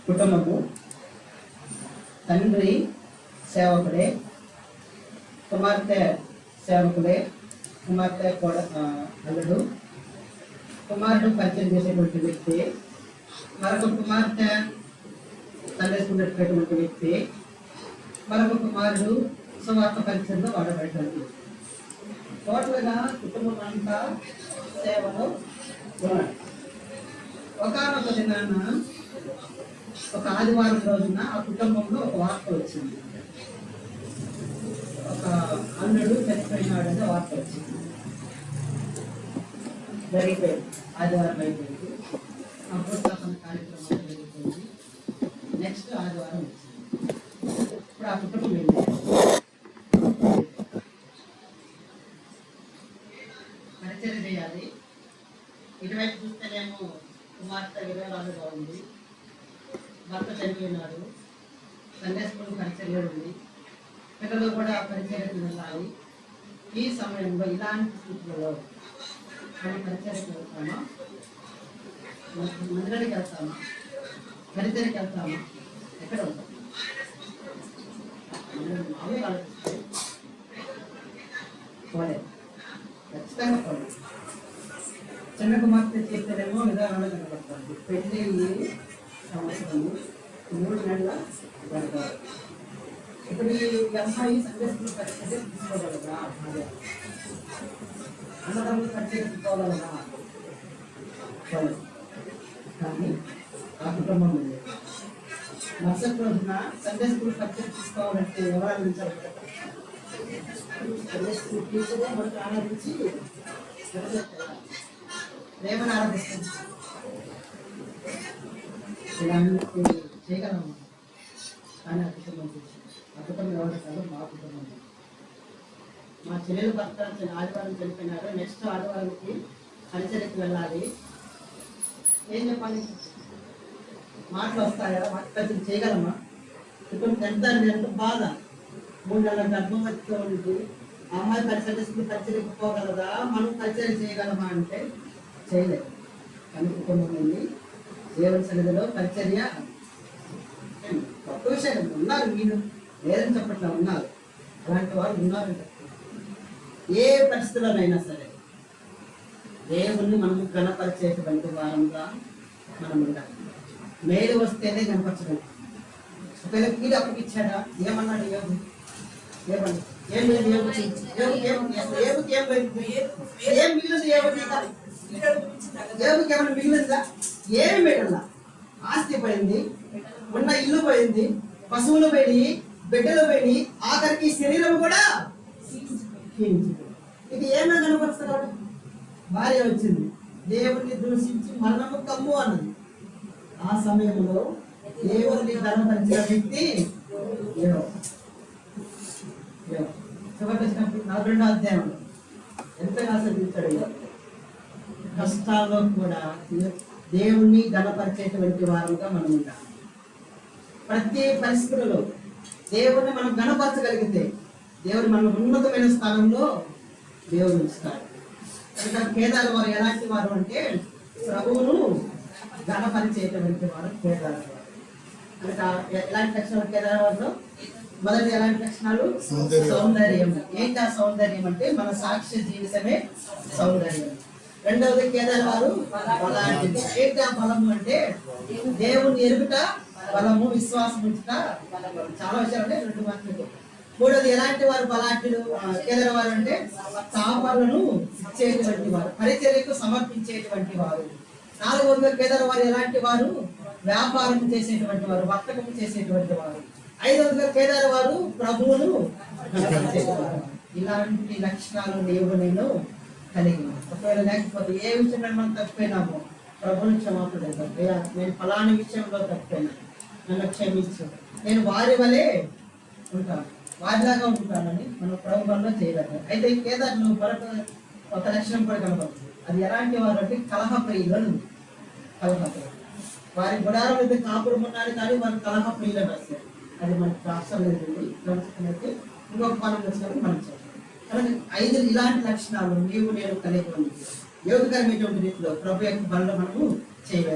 Speaker 1: కుటుంబము తండ్రి సేవకుడే, కుమార్తె సేవకుడే, కుమార్తె అల్లుడు, కుమారుడు పరిచయం చేసేటువంటి వ్యక్తి, మరొక కుమార్తె తండ్రేసుకునేటటువంటి వ్యక్తి, మరొక కుమారుడు సువార్త పరిచయంలో వాడబడేటువంటి. టోటల్గా కుటుంబం అంతా సేవలో ఉన్నాడు. ఒకనొక దినాన ఒక ఆదివారం రోజున ఆ కుటుంబంలో ఒక వార్త వచ్చింది. ఒక అల్లుడు చనిపోయినాడని వార్త వచ్చింది. జరిగిపోయింది, ఆదివారం అయిపోయింది. ఆ ప్రోత్సాహన కార్యక్రమం జరిగిపోయింది. నెక్స్ట్ ఆదివారం వచ్చింది. ఇప్పుడు ఆ కుటుంబం వెళ్ళింది. పరిచయం చేయాలి. ఇటువైపు చూస్తేనేమో కుమార్తె వివరాలుగా ఉంది, భర్త చనిపోయినాడు, సండే స్కూల్ పరిచయం ఉంది, పిల్లలు కూడా పరిచయకు వెళ్ళాలి. ఈ సమయంలో ఇలాంటి స్థితిలో మనం పరిచయకు వెళ్తామా? మందిరానికి వెళ్తామా, పరిచయకి వెళ్తామా, ఎక్కడ ఉంటాం? మామూలుగా ఆలోచిస్తే పోలేదు, ఖచ్చితంగా పోలేదు. చిన్న కుమార్తె చేస్తేనేమో విధానాలు కనబడుతుంది. పెళ్లి సంవత్సరము 3 నెలల పడతారు. ఇప్పుడు ఈ అమ్మాయి సండే స్కూల్ పరిస్థితి తీసుకోగలరా? అన్నదమ్ములు పరిస్థితి తీసుకోగలరా? కానీ ఆ కుటుంబం ఉంది. మరుసటి రోజున సండే స్కూల్ పరిస్థితి తీసుకోవాలంటే ఎవరు ఆలోచించాలి? సండే స్కూల్ టీచరే మనకు ఆలోచించి ఏమని ఆరాధిస్తుంది? ఇలాంటి చేయగలము. కానీ ఆ కుటుంబం ఎవరు కాదు, మా కుటుంబం. మా చెల్లెలు భర్త ఆదివారం చనిపోయినారు. నెక్స్ట్ ఆదివారంకి పరిచయకి వెళ్ళాలి. ఏం చెప్పాలి? మాటలు వస్తాయా? మాటలు చేయగలమా? కుటుంబం ఎంత బాధ. 3 నెలల గర్భవతితో ఉంది. అమ్మాయి పరిచయకి పోగలదా? మనం పరిచయం చేయగలమా అంటే చేయలేదు. కానీ కుటుంబం ఉంది. దేవుని సన్నిధిలో పరిచర్య గొప్ప విషయం. ఉన్నారు, మీరు లేదని చెప్పట్లా, ఉన్నారు. అలాంటి వాళ్ళు ఉన్నారు. ఏ పరిస్థితుల్లోనైనా సరే దేవుణ్ణి మనం గణపరిచేటువంటి వారంగా మనం ఉండాలి. మేలు వస్తేనే కనపరచడం. ఒకవేళ కీడు అప్పటికి ఇచ్చాడా? ఏమన్నాడు యోగు? ఏమన్నా ఏం లేదు. ఏం మిగిలింది? యోగుకి ఏమన్నా మిగిలిందా? ఏమి మిగల. ఆస్తి పోయింది, ఉన్న ఇల్లు పోయింది, పశువులు పోయి, బిడ్డలు పోయి, ఆఖరికి శరీరం కూడా ఇది ఏమైనా కనపరుస్తున్నాడు? భార్య వచ్చింది, దేవుడిని దూషించి మరణము కమ్ము అన్నది. ఆ సమయంలో దేవుడిని ధనపరిచిన వ్యక్తి చివరికి 42వ అధ్యాయంలో ఎంతగా ఆశ్రదించాడు. కష్టాల్లో కూడా దేవుణ్ణి గణపరిచేటువంటి వారంగా మనం ఉండాలి. ప్రతి పరిస్థితులలో దేవుణ్ణి మనం గణపరచగలిగితే దేవుడు మన ఉన్నతమైన స్థానంలో దేవుడు ఉంచుతాడు. కనుక కేదారు వారు ఎలాంటి వారు అంటే ప్రభువును గణపరిచేటువంటి వారు కేదారు వారు. కనుక ఎలాంటి లక్షణాలు కేదారు వారిలో? మొదటి ఎలాంటి లక్షణాలు? సౌందర్యం. ఏంటి ఆ సౌందర్యం అంటే మన సాక్ష్య జీవితమే సౌందర్యం. రెండవది కేదారు వారు బలాఢ్యులు. ఏంటి ఆ బలము అంటే దేవుని ఎరుగుట బలము, విశ్వాసం ఉంచుట బలము. చాలా విషయాలు అంటే 2 మాటలు. మూడోది ఎలాంటి వారు బలాఢ్యులు? కేదారు వారు అంటే కాపర్లను ఇచ్చేటువంటి వారు, పరిచర్యకు సమర్పించేటువంటి వారు. 4వదిగా కేదారు వారు ఎలాంటి వారు? వ్యాపారం చేసేటువంటి వారు, వర్తకం చేసేటువంటి వారు. 5వదిగా కేదారు వారు ప్రభువును గణపరిచేవారు. ఇలాంటి లక్షణాలు నేను కలిగి ఉన్నాను. ఒకవేళ లేకపోతే ఏ విషయంలో మనం తప్పిపోయినామో ప్రభువుని క్షమాపణ చేద్దాం. నేను ఫలాని విషయంలో తప్పిపోయినాను, నన్ను క్షమించు, నేను వారి వలె ఉంటాను, వారిలాగా ఉంటానని మనం ప్రభుత్వంలో చేయగలం. అయితే కేదారులు మరొక ఒక లక్షణం కూడా కనబడుతుంది. అది ఎలాంటి వారు అంటే కలహప్రియులు. కలహప్రియులు వారి గుడారం మీద కాపురం ఉన్నారు, కానీ వారు కలహప్రియులు రాశారు. అది మనకు అవసరం లేదు. ఇంకొక పనం వచ్చినప్పుడు మనం చేస్తాం. కానీ 5 ఇలాంటి లక్షణాలు నీవు నేను కలిగి ఉంది. యోగకరమైనటువంటి రీతిలో ప్రభు యొక్క బలంలో మనము చేయగలుగుతాం.